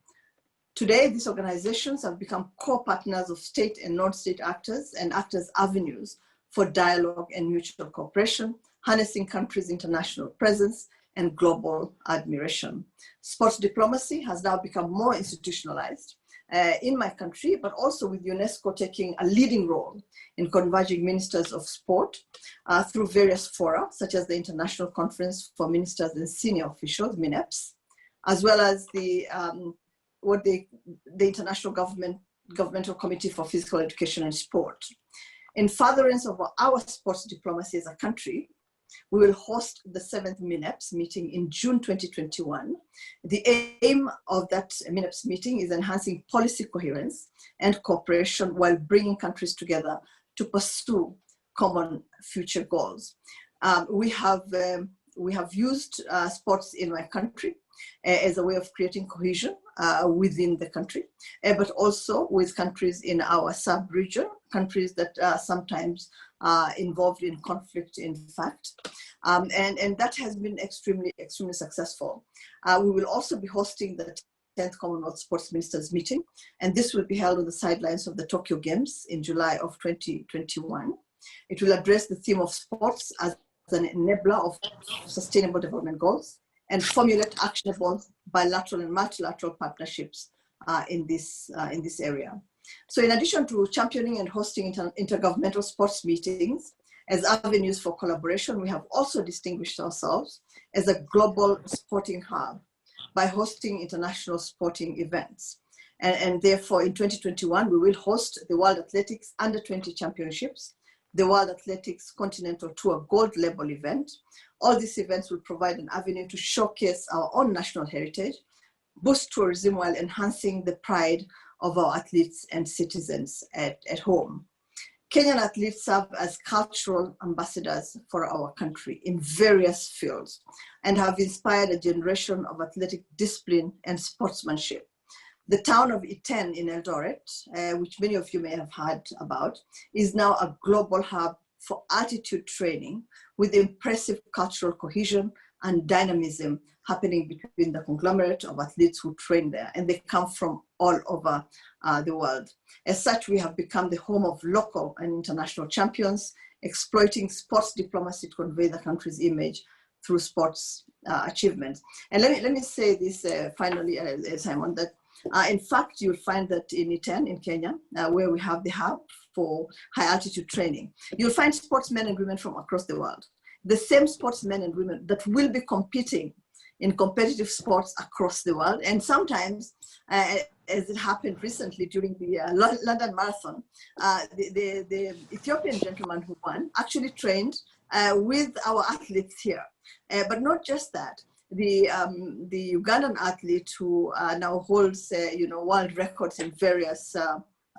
Speaker 14: Today, these organizations have become core partners of state and non-state actors and act as avenues for dialogue and mutual cooperation, harnessing countries' international presence and global admiration. Sports diplomacy has now become more institutionalized in my country, but also with UNESCO taking a leading role in converging ministers of sport through various fora, such as the International Conference for Ministers and Senior Officials, MINEPS, as well as the International Governmental Committee for Physical Education and Sport. In furtherance of our sports diplomacy as a country, we will host the 7th MINEPS meeting in June 2021. The aim of that MINEPS meeting is enhancing policy coherence and cooperation while bringing countries together to pursue common future goals. We have used sports in my country as a way of creating cohesion within the country, but also with countries in our sub-region, countries that are sometimes involved in conflict, in fact. And that has been extremely successful. We will also be hosting the 10th Commonwealth Sports Ministers meeting, and this will be held on the sidelines of the Tokyo Games in July of 2021. It will address the theme of sports as an enabler of sustainable development goals and formulate actionable bilateral and multilateral partnerships in this area. So in addition to championing and hosting intergovernmental sports meetings as avenues for collaboration, we have also distinguished ourselves as a global sporting hub by hosting international sporting events. And therefore in 2021, we will host the World Athletics Under-20 Championships, the World Athletics Continental Tour Gold Label event. All these events will provide an avenue to showcase our own national heritage, boost tourism while enhancing the pride of our athletes and citizens at home. Kenyan athletes serve as cultural ambassadors for our country in various fields and have inspired a generation of athletic discipline and sportsmanship. The town of Iten in Eldoret, which many of you may have heard about, is now a global hub for attitude training with impressive cultural cohesion and dynamism happening between the conglomerate of athletes who train there, and they come from all over the world. As such, we have become the home of local and international champions, exploiting sports diplomacy to convey the country's image through sports achievements. And let me say this finally, Simon, that in fact, you'll find that in Iten, in Kenya, where we have the hub for high altitude training, you'll find sportsmen and women from across the world. The same sportsmen and women that will be competing in competitive sports across the world. And sometimes, as it happened recently during the London Marathon, the Ethiopian gentleman who won actually trained with our athletes here. But not just that, the Ugandan athlete who now holds world records in various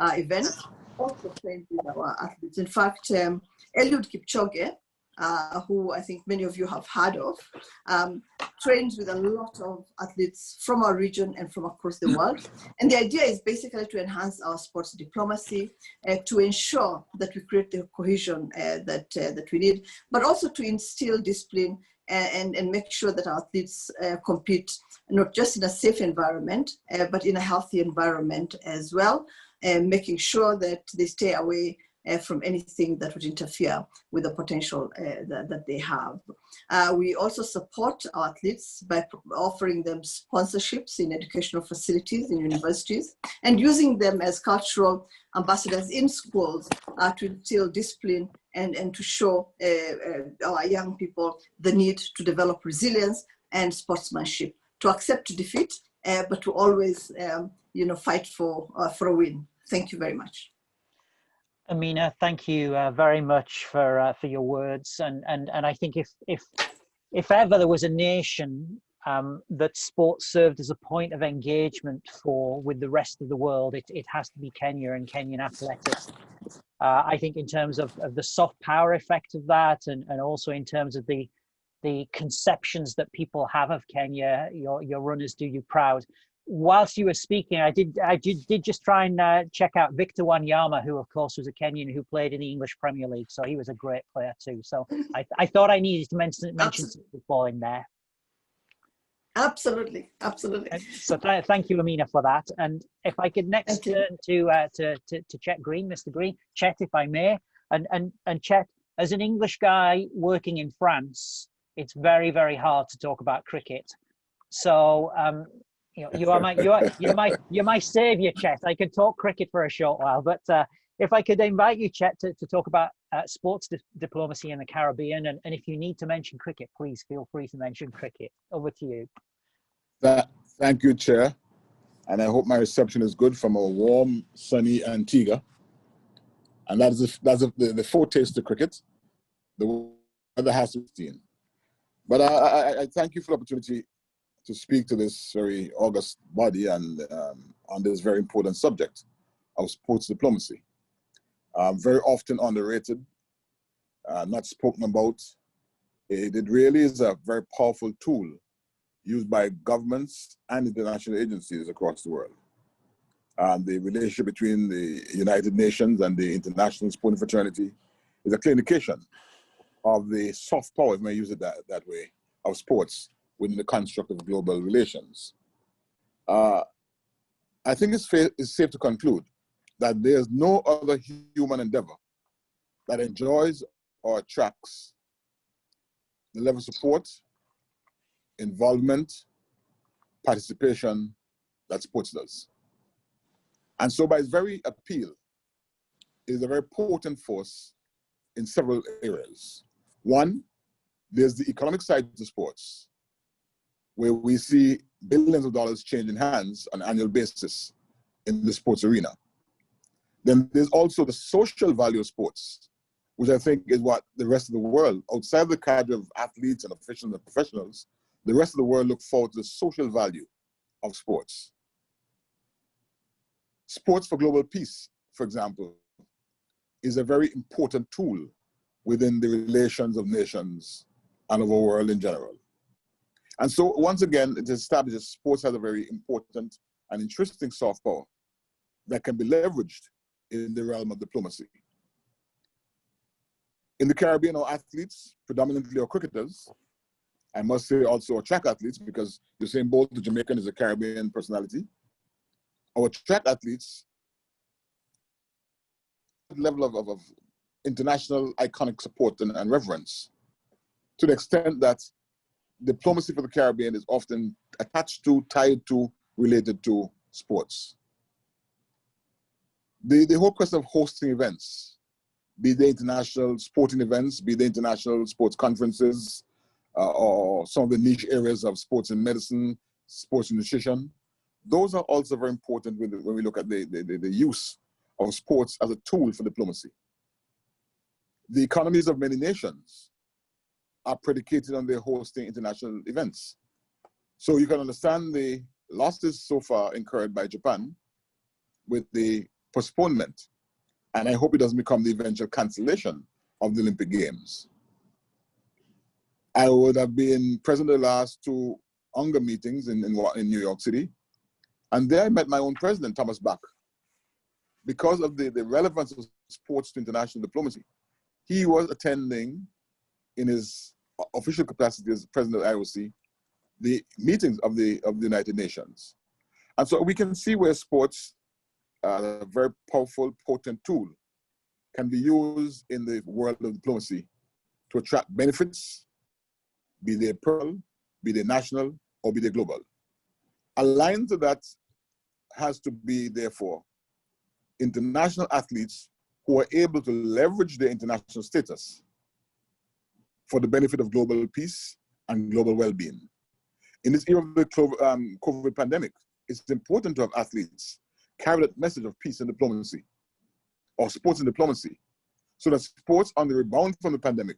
Speaker 14: events also trained with our athletes. In fact, Eliud Kipchoge, who I think many of you have heard of, trains with a lot of athletes from our region and from across the world. And the idea is basically to enhance our sports diplomacy, to ensure that we create the cohesion that we need, but also to instill discipline and make sure that our athletes compete not just in a safe environment, but in a healthy environment as well, and making sure that they stay away from anything that would interfere with the potential that they have. We also support our athletes by offering them sponsorships in educational facilities, in universities, and using them as cultural ambassadors in schools to instill discipline and to show our young people the need to develop resilience and sportsmanship, to accept defeat, but to always fight for a win. Thank you very much.
Speaker 11: Amina, thank you very much for your words. And I think if ever there was a nation that sport served as a point of engagement with the rest of the world, it has to be Kenya and Kenyan athletics. I think in terms of the soft power effect of that, and also in terms of the conceptions that people have of Kenya, your runners do you proud. Whilst you were speaking, I did just try and check out Victor Wanyama, who of course was a Kenyan who played in the English Premier League, so he was a great player too. So I thought I needed to mention football in there.
Speaker 14: Absolutely.
Speaker 11: So thank you, Amina, for that. And if I could next turn to Chet Green, Mr. Green, Chet, if I may, and Chet, as an English guy working in France, it's very, very hard to talk about cricket. So you're my savior, Chet. I could talk cricket for a short while, but if I could invite you, Chet, to talk about sports diplomacy in the Caribbean, and if you need to mention cricket, please feel free to mention cricket. Over to you.
Speaker 15: Thank you, Chair. And I hope my reception is good from a warm, sunny Antigua. And that's the foretaste of cricket. The weather has to be seen. But I thank you for the opportunity to speak to this very august body and on this very important subject of sports diplomacy. Very often underrated, not spoken about. It really is a very powerful tool used by governments and international agencies across the world. The relationship between the United Nations and the international sporting fraternity is a clear indication of the soft power, if I may use it that way, of sports within the construct of global relations. I think it's safe to conclude that there's no other human endeavor that enjoys or attracts the level of support, involvement, participation that sports does. And so by its very appeal, it is a very potent force in several areas. One, there's the economic side to sports, where we see billions of dollars changing hands on an annual basis in the sports arena. Then there's also the social value of sports, which I think is what the rest of the world, outside the cadre of athletes and officials and professionals, the rest of the world look forward to the social value of sports. Sports for global peace, for example, is a very important tool within the relations of nations and of our world in general. And so once again, it establishes sports has a very important and interesting soft power that can be leveraged in the realm of diplomacy. In the Caribbean, our athletes, predominantly our cricketers, I must say also our track athletes, because Usain Bolt, the Jamaican, is a Caribbean personality. Our track athletes, level of international iconic support and reverence, to the extent that diplomacy for the Caribbean is often attached to, tied to, related to sports. The whole question of hosting events, be they international sporting events, be they international sports conferences, or some of the niche areas of sports and medicine, sports and nutrition, those are also very important when we look at the use of sports as a tool for diplomacy. The economies of many nations are predicated on their hosting international events. So you can understand the losses so far incurred by Japan with the postponement, and I hope it doesn't become the eventual cancellation of the Olympic Games. I would have been present at the last two UNGA meetings in New York City, and there I met my own president, Thomas Bach. Because of the relevance of sports to international diplomacy, he was attending in his official capacity as president of the IOC, the meetings of the United Nations. And so we can see where sports, a very powerful, potent tool, can be used in the world of diplomacy to attract benefits, be they personal, be they national, or be they global. Aligned to that has to be, therefore, international athletes who are able to leverage their international status for the benefit of global peace and global well-being. In this era of the COVID pandemic, it's important to have athletes carry that message of peace and diplomacy, or sports and diplomacy, so that sports on the rebound from the pandemic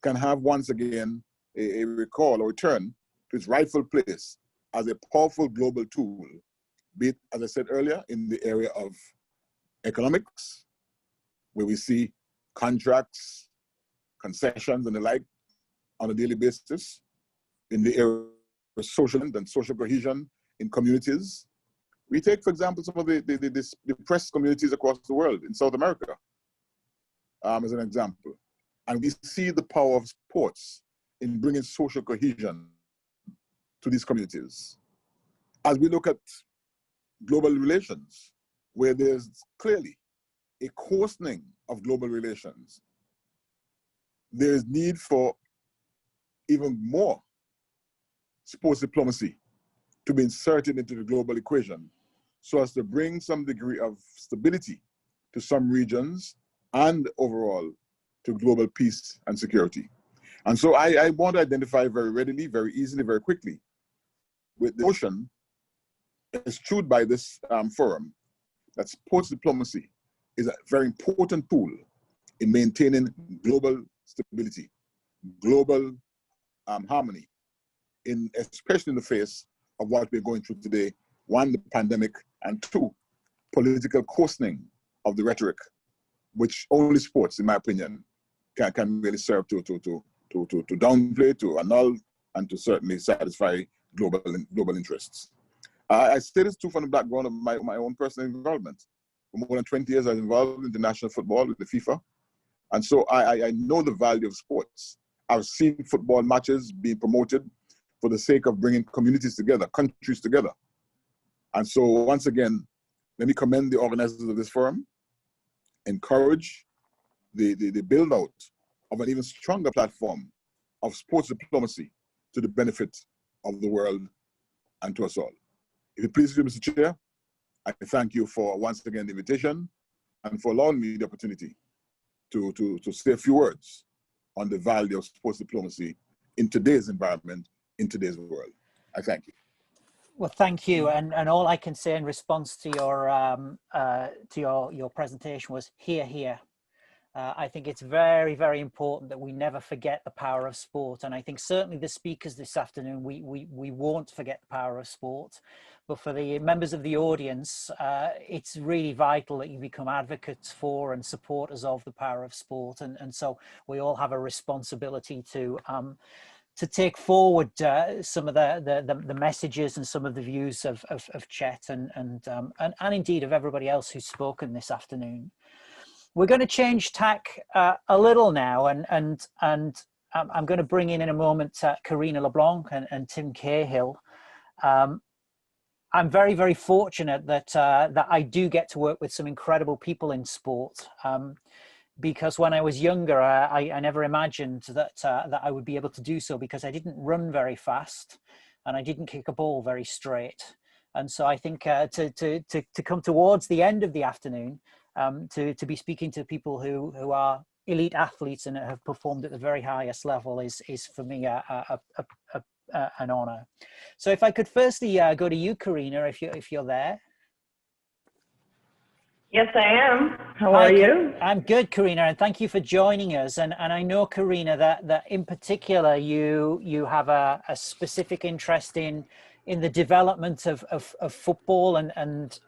Speaker 15: can have once again a recall or return to its rightful place as a powerful global tool, be it, as I said earlier, in the area of economics, where we see contracts, concessions, and the like on a daily basis, in the area of social and social cohesion in communities. We take, for example, some of the depressed communities across the world in South America, as an example. And we see the power of sports in bringing social cohesion to these communities. As we look at global relations, where there's clearly a coarsening of global relations, there is need for even more sports diplomacy to be inserted into the global equation so as to bring some degree of stability to some regions and overall to global peace and security. And so I want to identify very readily, very easily, very quickly with the notion eschewed by this forum that sports diplomacy is a very important tool in maintaining global stability, global harmony, especially in the face of what we're going through today, one, the pandemic, and two, political coarsening of the rhetoric, which only sports, in my opinion, can really serve to downplay, to annul, and to certainly satisfy global interests. I say this too from the background of my own personal involvement. For more than 20 years, I was involved in international football with the FIFA. And so I know the value of sports. I've seen football matches being promoted for the sake of bringing communities together, countries together. And so once again, let me commend the organizers of this forum, encourage the build out of an even stronger platform of sports diplomacy to the benefit of the world and to us all. If it pleases you, Mr. Chair, I thank you for once again the invitation and for allowing me the opportunity to say a few words on the value of sports diplomacy in today's environment, in today's world. I thank you.
Speaker 11: Well, thank you. And all I can say in response to your presentation was hear, hear. I think it's very, very important that we never forget the power of sport. And I think certainly the speakers this afternoon, we won't forget the power of sport. But for the members of the audience, it's really vital that you become advocates for and supporters of the power of sport. And so we all have a responsibility to take forward some of the messages and some of the views of Chet and indeed of everybody else who's spoken this afternoon. We're going to change tack a little now, and I'm going to bring in a moment Karina LeBlanc and Tim Cahill. I'm very, very fortunate that that I do get to work with some incredible people in sport. Because when I was younger, I never imagined that that I would be able to do so, because I didn't run very fast and I didn't kick a ball very straight. And so I think to come towards the end of the afternoon, to be speaking to people who are elite athletes and have performed at the very highest level is for me an honor. So if I could firstly go to you, Karina, if you're there.
Speaker 16: Yes, I am. How are you?
Speaker 11: I'm good, Karina, and thank you for joining us. And I know, Karina, that in particular you have a specific interest in the development of football and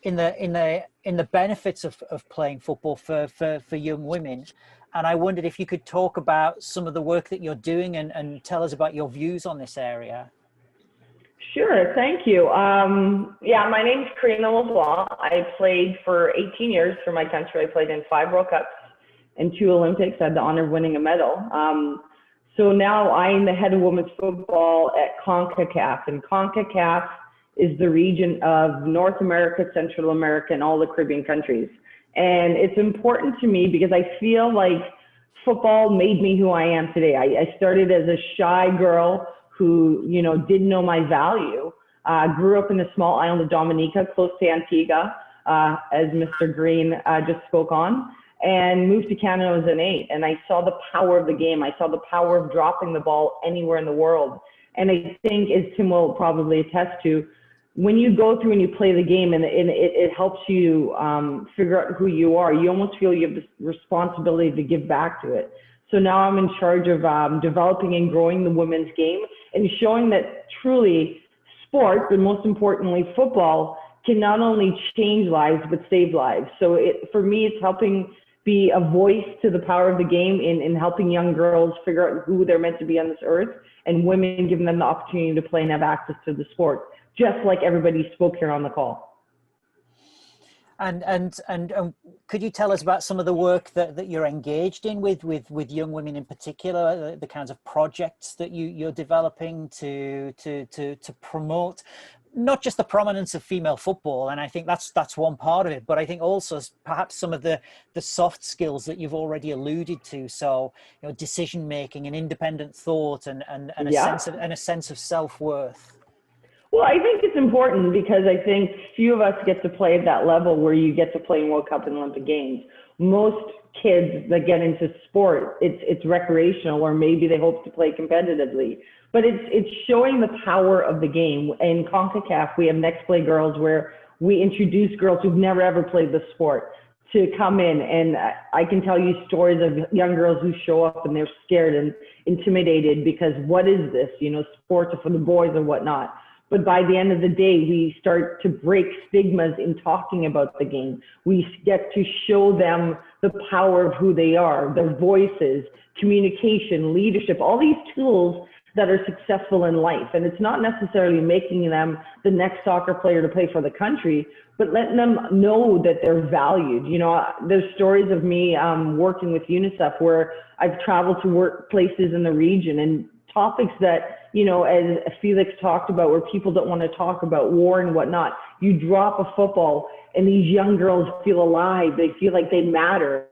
Speaker 11: in the benefits of playing football for young women. And I wondered if you could talk about some of the work that you're doing and tell us about your views on this area.
Speaker 16: Sure, thank you. Yeah, my name's Karina LeBlanc. I played for 18 years for my country. I played in 5 World Cups and 2 Olympics. I had the honor of winning a medal. So now I'm the head of women's football at CONCACAF, and CONCACAF is the region of North America, Central America, and all the Caribbean countries. And it's important to me because I feel like football made me who I am today. I started as a shy girl who, you know, didn't know my value. Grew up in the small island of Dominica, close to Antigua, as Mr. Green just spoke on, and moved to Canada when I was an 8. And I saw the power of the game. I saw the power of dropping the ball anywhere in the world. And I think, as Tim will probably attest to, when you go through and you play the game and it helps you figure out who you are, you almost feel you have this responsibility to give back to it. So now I'm in charge of developing and growing the women's game and showing that truly sport, but most importantly football, can not only change lives but save lives. So for me, it's helping be a voice to the power of the game in helping young girls figure out who they're meant to be on this earth, and women, giving them the opportunity to play and have access to the sport, just like everybody spoke here on the call.
Speaker 11: And could you tell us about some of the work that you're engaged in with young women in particular, the kinds of projects that you're developing to promote not just the prominence of female football, and I think that's one part of it, but I think also perhaps some of the soft skills that you've already alluded to. So, you know, decision making and independent thought and a sense of self-worth.
Speaker 16: Well, I think it's important because I think few of us get to play at that level where you get to play in World Cup and Olympic Games. Most kids that get into sport, it's recreational, or maybe they hope to play competitively. But it's showing the power of the game. In CONCACAF, we have Next Play Girls, where we introduce girls who've never ever played the sport to come in. And I can tell you stories of young girls who show up and they're scared and intimidated because what is this? You know, sports are for the boys or whatnot. But by the end of the day, we start to break stigmas in talking about the game. We get to show them the power of who they are, their voices, communication, leadership, all these tools that are successful in life. And it's not necessarily making them the next soccer player to play for the country, but letting them know that they're valued. You know, there's stories of me working with UNICEF where I've traveled to workplaces in the region, and topics that, you know, as Felix talked about, where people don't want to talk about war and whatnot, you drop a football and these young girls feel alive. They feel like they matter.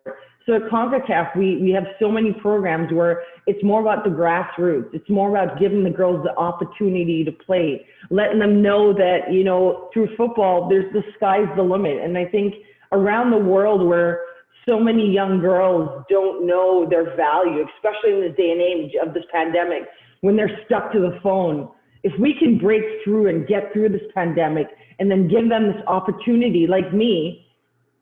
Speaker 16: So at CONCACAF, we have so many programs where it's more about the grassroots. It's more about giving the girls the opportunity to play, letting them know that, you know, through football, the sky's the limit. And I think around the world where so many young girls don't know their value, especially in this day and age of this pandemic, when they're stuck to the phone. If we can break through and get through this pandemic and then give them this opportunity, like me,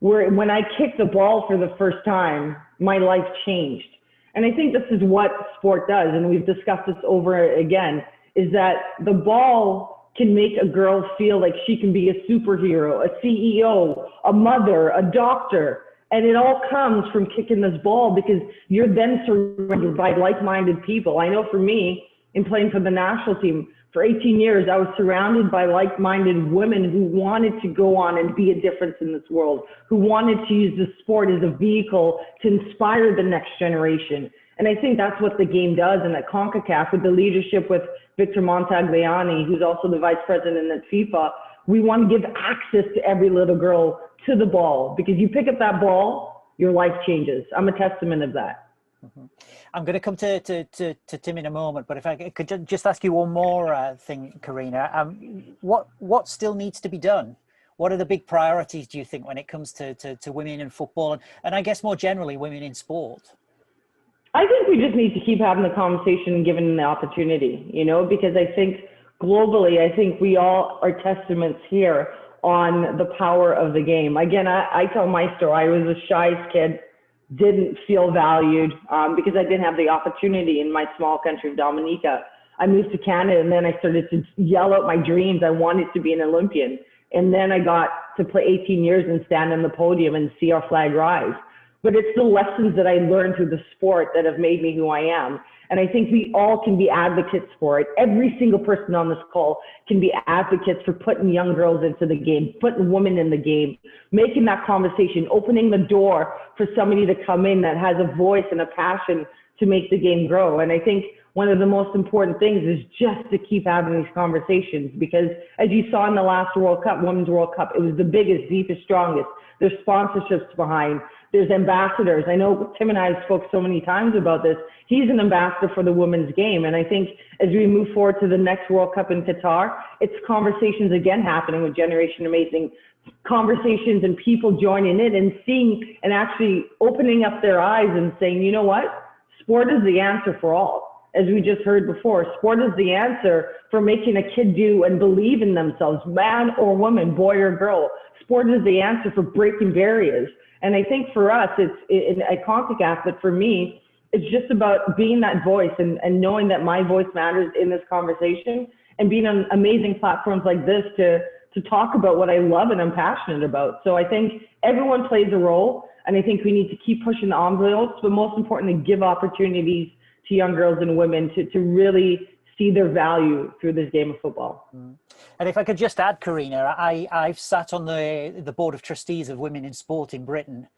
Speaker 16: where when I kicked the ball for the first time, my life changed. And I think this is what sport does, and we've discussed this over again, is that the ball can make a girl feel like she can be a superhero, a CEO, a mother, a doctor. And it all comes from kicking this ball because you're then surrounded by like-minded people. I know for me, in playing for the national team. For 18 years, I was surrounded by like-minded women who wanted to go on and be a difference in this world, who wanted to use the sport as a vehicle to inspire the next generation. And I think that's what the game does. And at CONCACAF, with the leadership with Victor Montagliani, who's also the vice president at FIFA, we want to give access to every little girl to the ball, because you pick up that ball, your life changes. I'm a testament of that.
Speaker 11: Mm-hmm. I'm going to come to Tim in a moment, but if I could just ask you one more thing, Karina. What still needs to be done? What are the big priorities, do you think, when it comes to women in football and I guess more generally women in sport?
Speaker 16: I think we just need to keep having the conversation and giving them the opportunity, you know, because I think globally, I think we all are testaments here on the power of the game. Again, I tell my story. I was the shyest kid, didn't feel valued because I didn't have the opportunity in my small country of Dominica. I moved to Canada and then I started to yell out my dreams. I wanted to be an Olympian. And then I got to play 18 years and stand on the podium and see our flag rise. But it's the lessons that I learned through the sport that have made me who I am. And I think we all can be advocates for it. Every single person on this call can be advocates for putting young girls into the game, putting women in the game, making that conversation, opening the door for somebody to come in that has a voice and a passion to make the game grow. And I think one of the most important things is just to keep having these conversations, because as you saw in the last World Cup, Women's World Cup, it was the biggest, deepest, strongest. There's sponsorships behind. There's ambassadors. I know Tim and I have spoke so many times about this. He's an ambassador for the women's game. And I think as we move forward to the next World Cup in Qatar, it's conversations again happening with Generation Amazing, conversations and people joining in and seeing and actually opening up their eyes and saying, you know what? Sport is the answer for all. As we just heard before, sport is the answer for making a kid do and believe in themselves, man or woman, boy or girl. Sport is the answer for breaking barriers. And I think for us, it's at CONCACAF, but for me, it's just about being that voice and knowing that my voice matters in this conversation and being on amazing platforms like this to talk about what I love and I'm passionate about. So I think everyone plays a role, and I think we need to keep pushing the envelopes, but most importantly, give opportunities to young girls and women to really see their value through this game of football.
Speaker 11: Mm. And if I could just add, Karina, I've sat on the board of trustees of Women in Sport in Britain,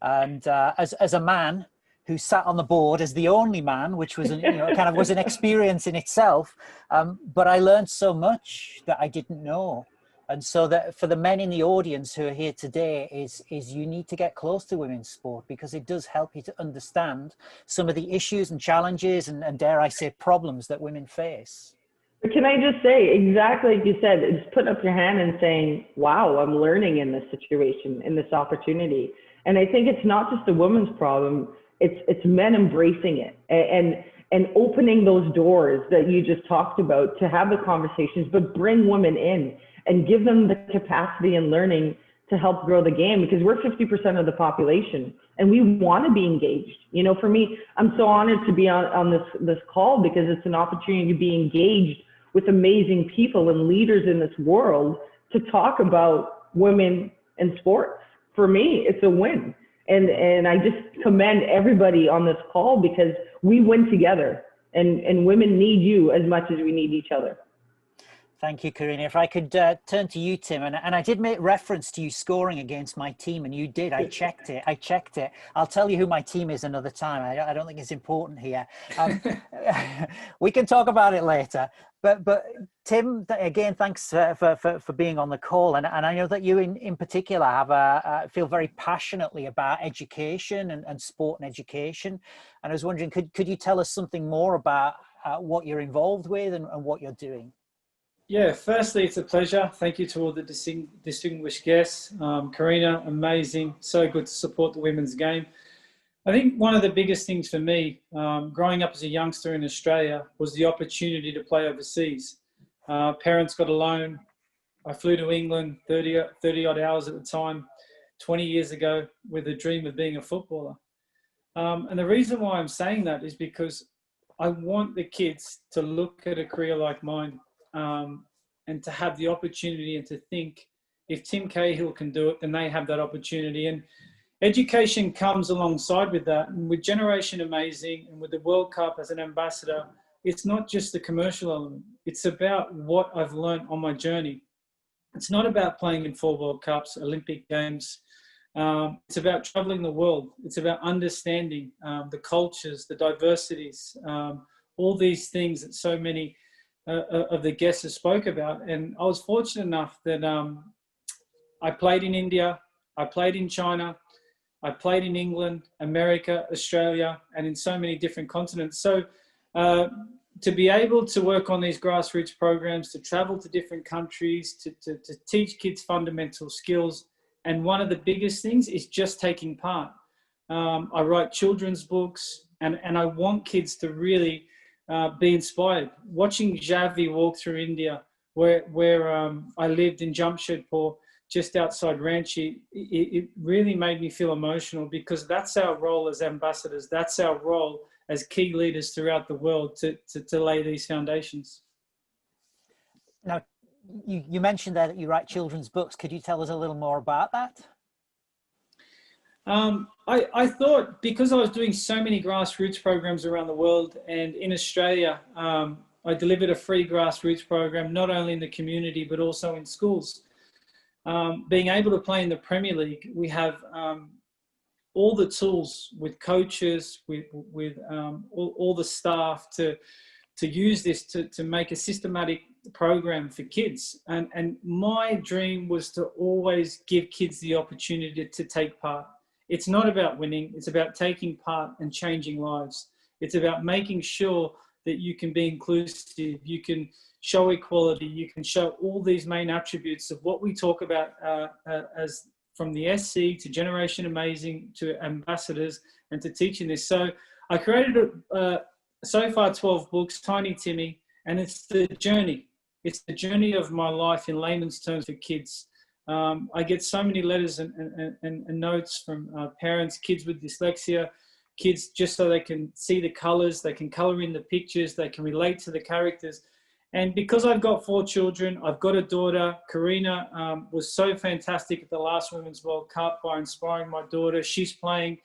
Speaker 11: and as a man who sat on the board as the only man, which was was an experience in itself, but I learned so much that I didn't know. And so that for the men in the audience who are here today is you need to get close to women's sport, because it does help you to understand some of the issues and challenges and dare I say problems that women face.
Speaker 16: But can I just say, exactly like you said, just putting up your hand and saying, wow, I'm learning in this situation, in this opportunity. And I think it's not just a woman's problem, it's men embracing it and opening those doors that you just talked about to have the conversations, but bring women in and give them the capacity and learning to help grow the game, because we're 50% of the population and we want to be engaged. You know, for me, I'm so honored to be on this call, because it's an opportunity to be engaged with amazing people and leaders in this world to talk about women in sports. For me, it's a win. And I just commend everybody on this call, because we win together, and women need you as much as we need each other.
Speaker 11: Thank you, Karina. If I could turn to you, Tim, and I did make reference to you scoring against my team, and you did. I checked it. I'll tell you who my team is another time. I don't think it's important here. We can talk about it later. But Tim, again, thanks for being on the call. And I know that you in particular have feel very passionately about education and sport and education. And I was wondering, could you tell us something more about what you're involved with and what you're doing?
Speaker 17: Yeah, firstly, it's a pleasure. Thank you to all the distinguished guests. Karina, amazing. So good to support the women's game. I think one of the biggest things for me, growing up as a youngster in Australia, was the opportunity to play overseas. Parents got a loan. I flew to England 30 odd hours at the time, 20 years ago, with a dream of being a footballer. And the reason why I'm saying that is because I want the kids to look at a career like mine, and to have the opportunity and to think, if Tim Cahill can do it, then they have that opportunity. And education comes alongside with that. And with Generation Amazing and with the World Cup as an ambassador, it's not just the commercial element. It's about what I've learned on my journey. It's not about playing in 4 World Cups, Olympic Games. It's about traveling the world. It's about understanding the cultures, the diversities, all these things that so many of the guests have spoke about. And I was fortunate enough that I played in India, I played in China, I played in England, America, Australia, and in so many different continents. So to be able to work on these grassroots programs, to travel to different countries, to teach kids fundamental skills. And one of the biggest things is just taking part. I write children's books, and I want kids to really be inspired. Watching Javi walk through India, where I lived in Jamshedpur, just outside Ranchi, it really made me feel emotional, because that's our role as ambassadors. That's our role as key leaders throughout the world to lay these foundations.
Speaker 11: Now, you mentioned there that you write children's books. Could you tell us a little more about that?
Speaker 17: I thought, because I was doing so many grassroots programs around the world, and in Australia, I delivered a free grassroots program, not only in the community, but also in schools. Being able to play in the Premier League, we have all the tools with coaches, with all the staff to use this to make a systematic program for kids. And my dream was to always give kids the opportunity to take part. It's not about winning, it's about taking part and changing lives. It's about making sure that you can be inclusive, you can show equality, you can show all these main attributes of what we talk about as from the SC to Generation Amazing to ambassadors and to teaching this. So I created so far 12 books, Tiny Timmy, and it's the journey. It's the journey of my life in layman's terms for kids. I get so many letters and notes from parents, kids with dyslexia, kids just so they can see the colors, they can color in the pictures, they can relate to the characters. And because I've got 4 children, I've got a daughter. Karina was so fantastic at the last Women's World Cup by inspiring my daughter. She's playing.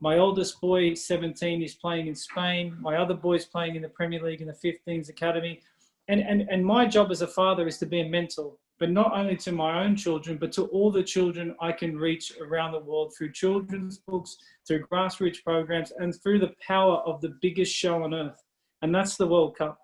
Speaker 17: My oldest boy, 17, is playing in Spain. My other boy's playing in the Premier League in the 15s Academy. And my job as a father is to be a mentor, but not only to my own children, but to all the children I can reach around the world through children's books, through grassroots programs, and through the power of the biggest show on earth. And that's the World Cup.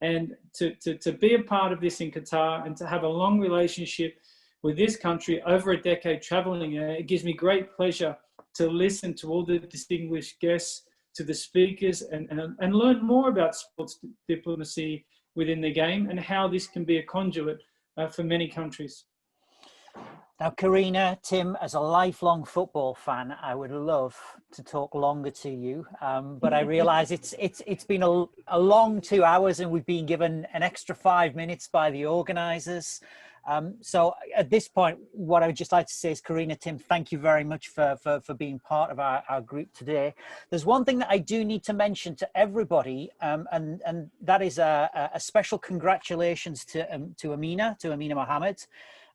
Speaker 17: And to be a part of this in Qatar and to have a long relationship with this country over a decade traveling there, it gives me great pleasure to listen to all the distinguished guests, to the speakers, and learn more about sports diplomacy within the game and how this can be a conduit for many countries.
Speaker 11: Now, Karina, Tim, as a lifelong football fan, I would love to talk longer to you, but I realise it's been a long 2 hours, and we've been given an extra 5 minutes by the organisers. So at this point, what I would just like to say is, Karina, Tim, thank you very much for being part of our group today. There's one thing that I do need to mention to everybody, and that is a special congratulations to Amina Mohammed.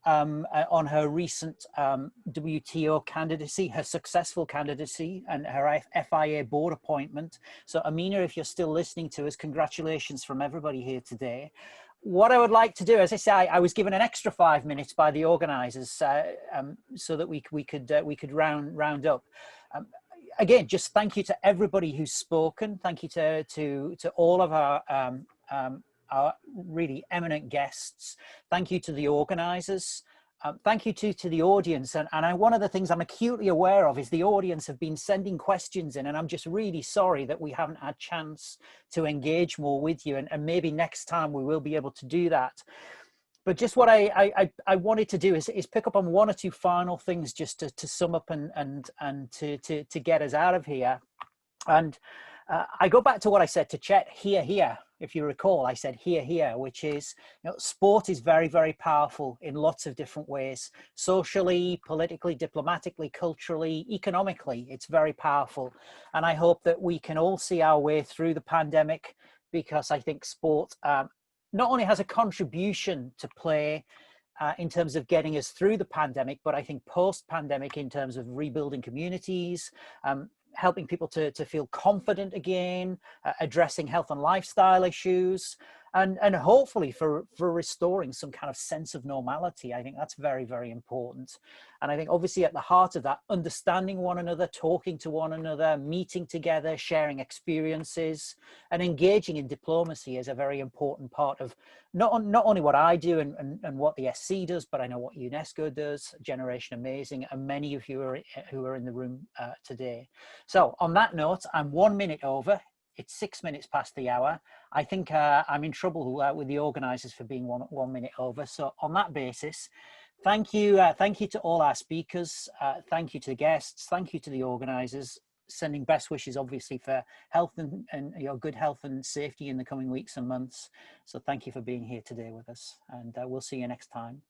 Speaker 11: On her recent WTO candidacy, her successful candidacy, and her FIA board appointment. So Amina, if you're still listening to us, congratulations from everybody here today. What I would like to do, as I say, I was given an extra 5 minutes by the organisers so that we could round up. Again, just thank you to everybody who's spoken. Thank you to all of our really eminent guests. Thank you to the organisers. Thank you to the audience. And one of the things I'm acutely aware of is the audience have been sending questions in, and I'm just really sorry that we haven't had a chance to engage more with you. And maybe next time we will be able to do that. But just what I wanted to do is pick up on 1 or 2 final things just to sum up and to get us out of here. And I go back to what I said to Chet, here. If you recall, I said here, which is, sport is very, very powerful in lots of different ways. Socially, politically, diplomatically, culturally, economically, it's very powerful. And I hope that we can all see our way through the pandemic, because I think sport not only has a contribution to play in terms of getting us through the pandemic, but I think post-pandemic in terms of rebuilding communities, helping people to feel confident again, addressing health and lifestyle issues, and hopefully for restoring some kind of sense of normality. I think that's very, very important. And I think obviously at the heart of that, understanding one another, talking to one another, meeting together, sharing experiences, and engaging in diplomacy is a very important part of not only what I do and what the SC does, but I know what UNESCO does, Generation Amazing, and many of you who are in the room today. So on that note, I'm 1 minute over. It's 6 minutes past the hour. I think I'm in trouble with the organisers for being one minute over. So on that basis, thank you to all our speakers. Thank you to the guests. Thank you to the organisers. Sending best wishes, obviously, for health and your good health and safety in the coming weeks and months. So thank you for being here today with us, and we'll see you next time.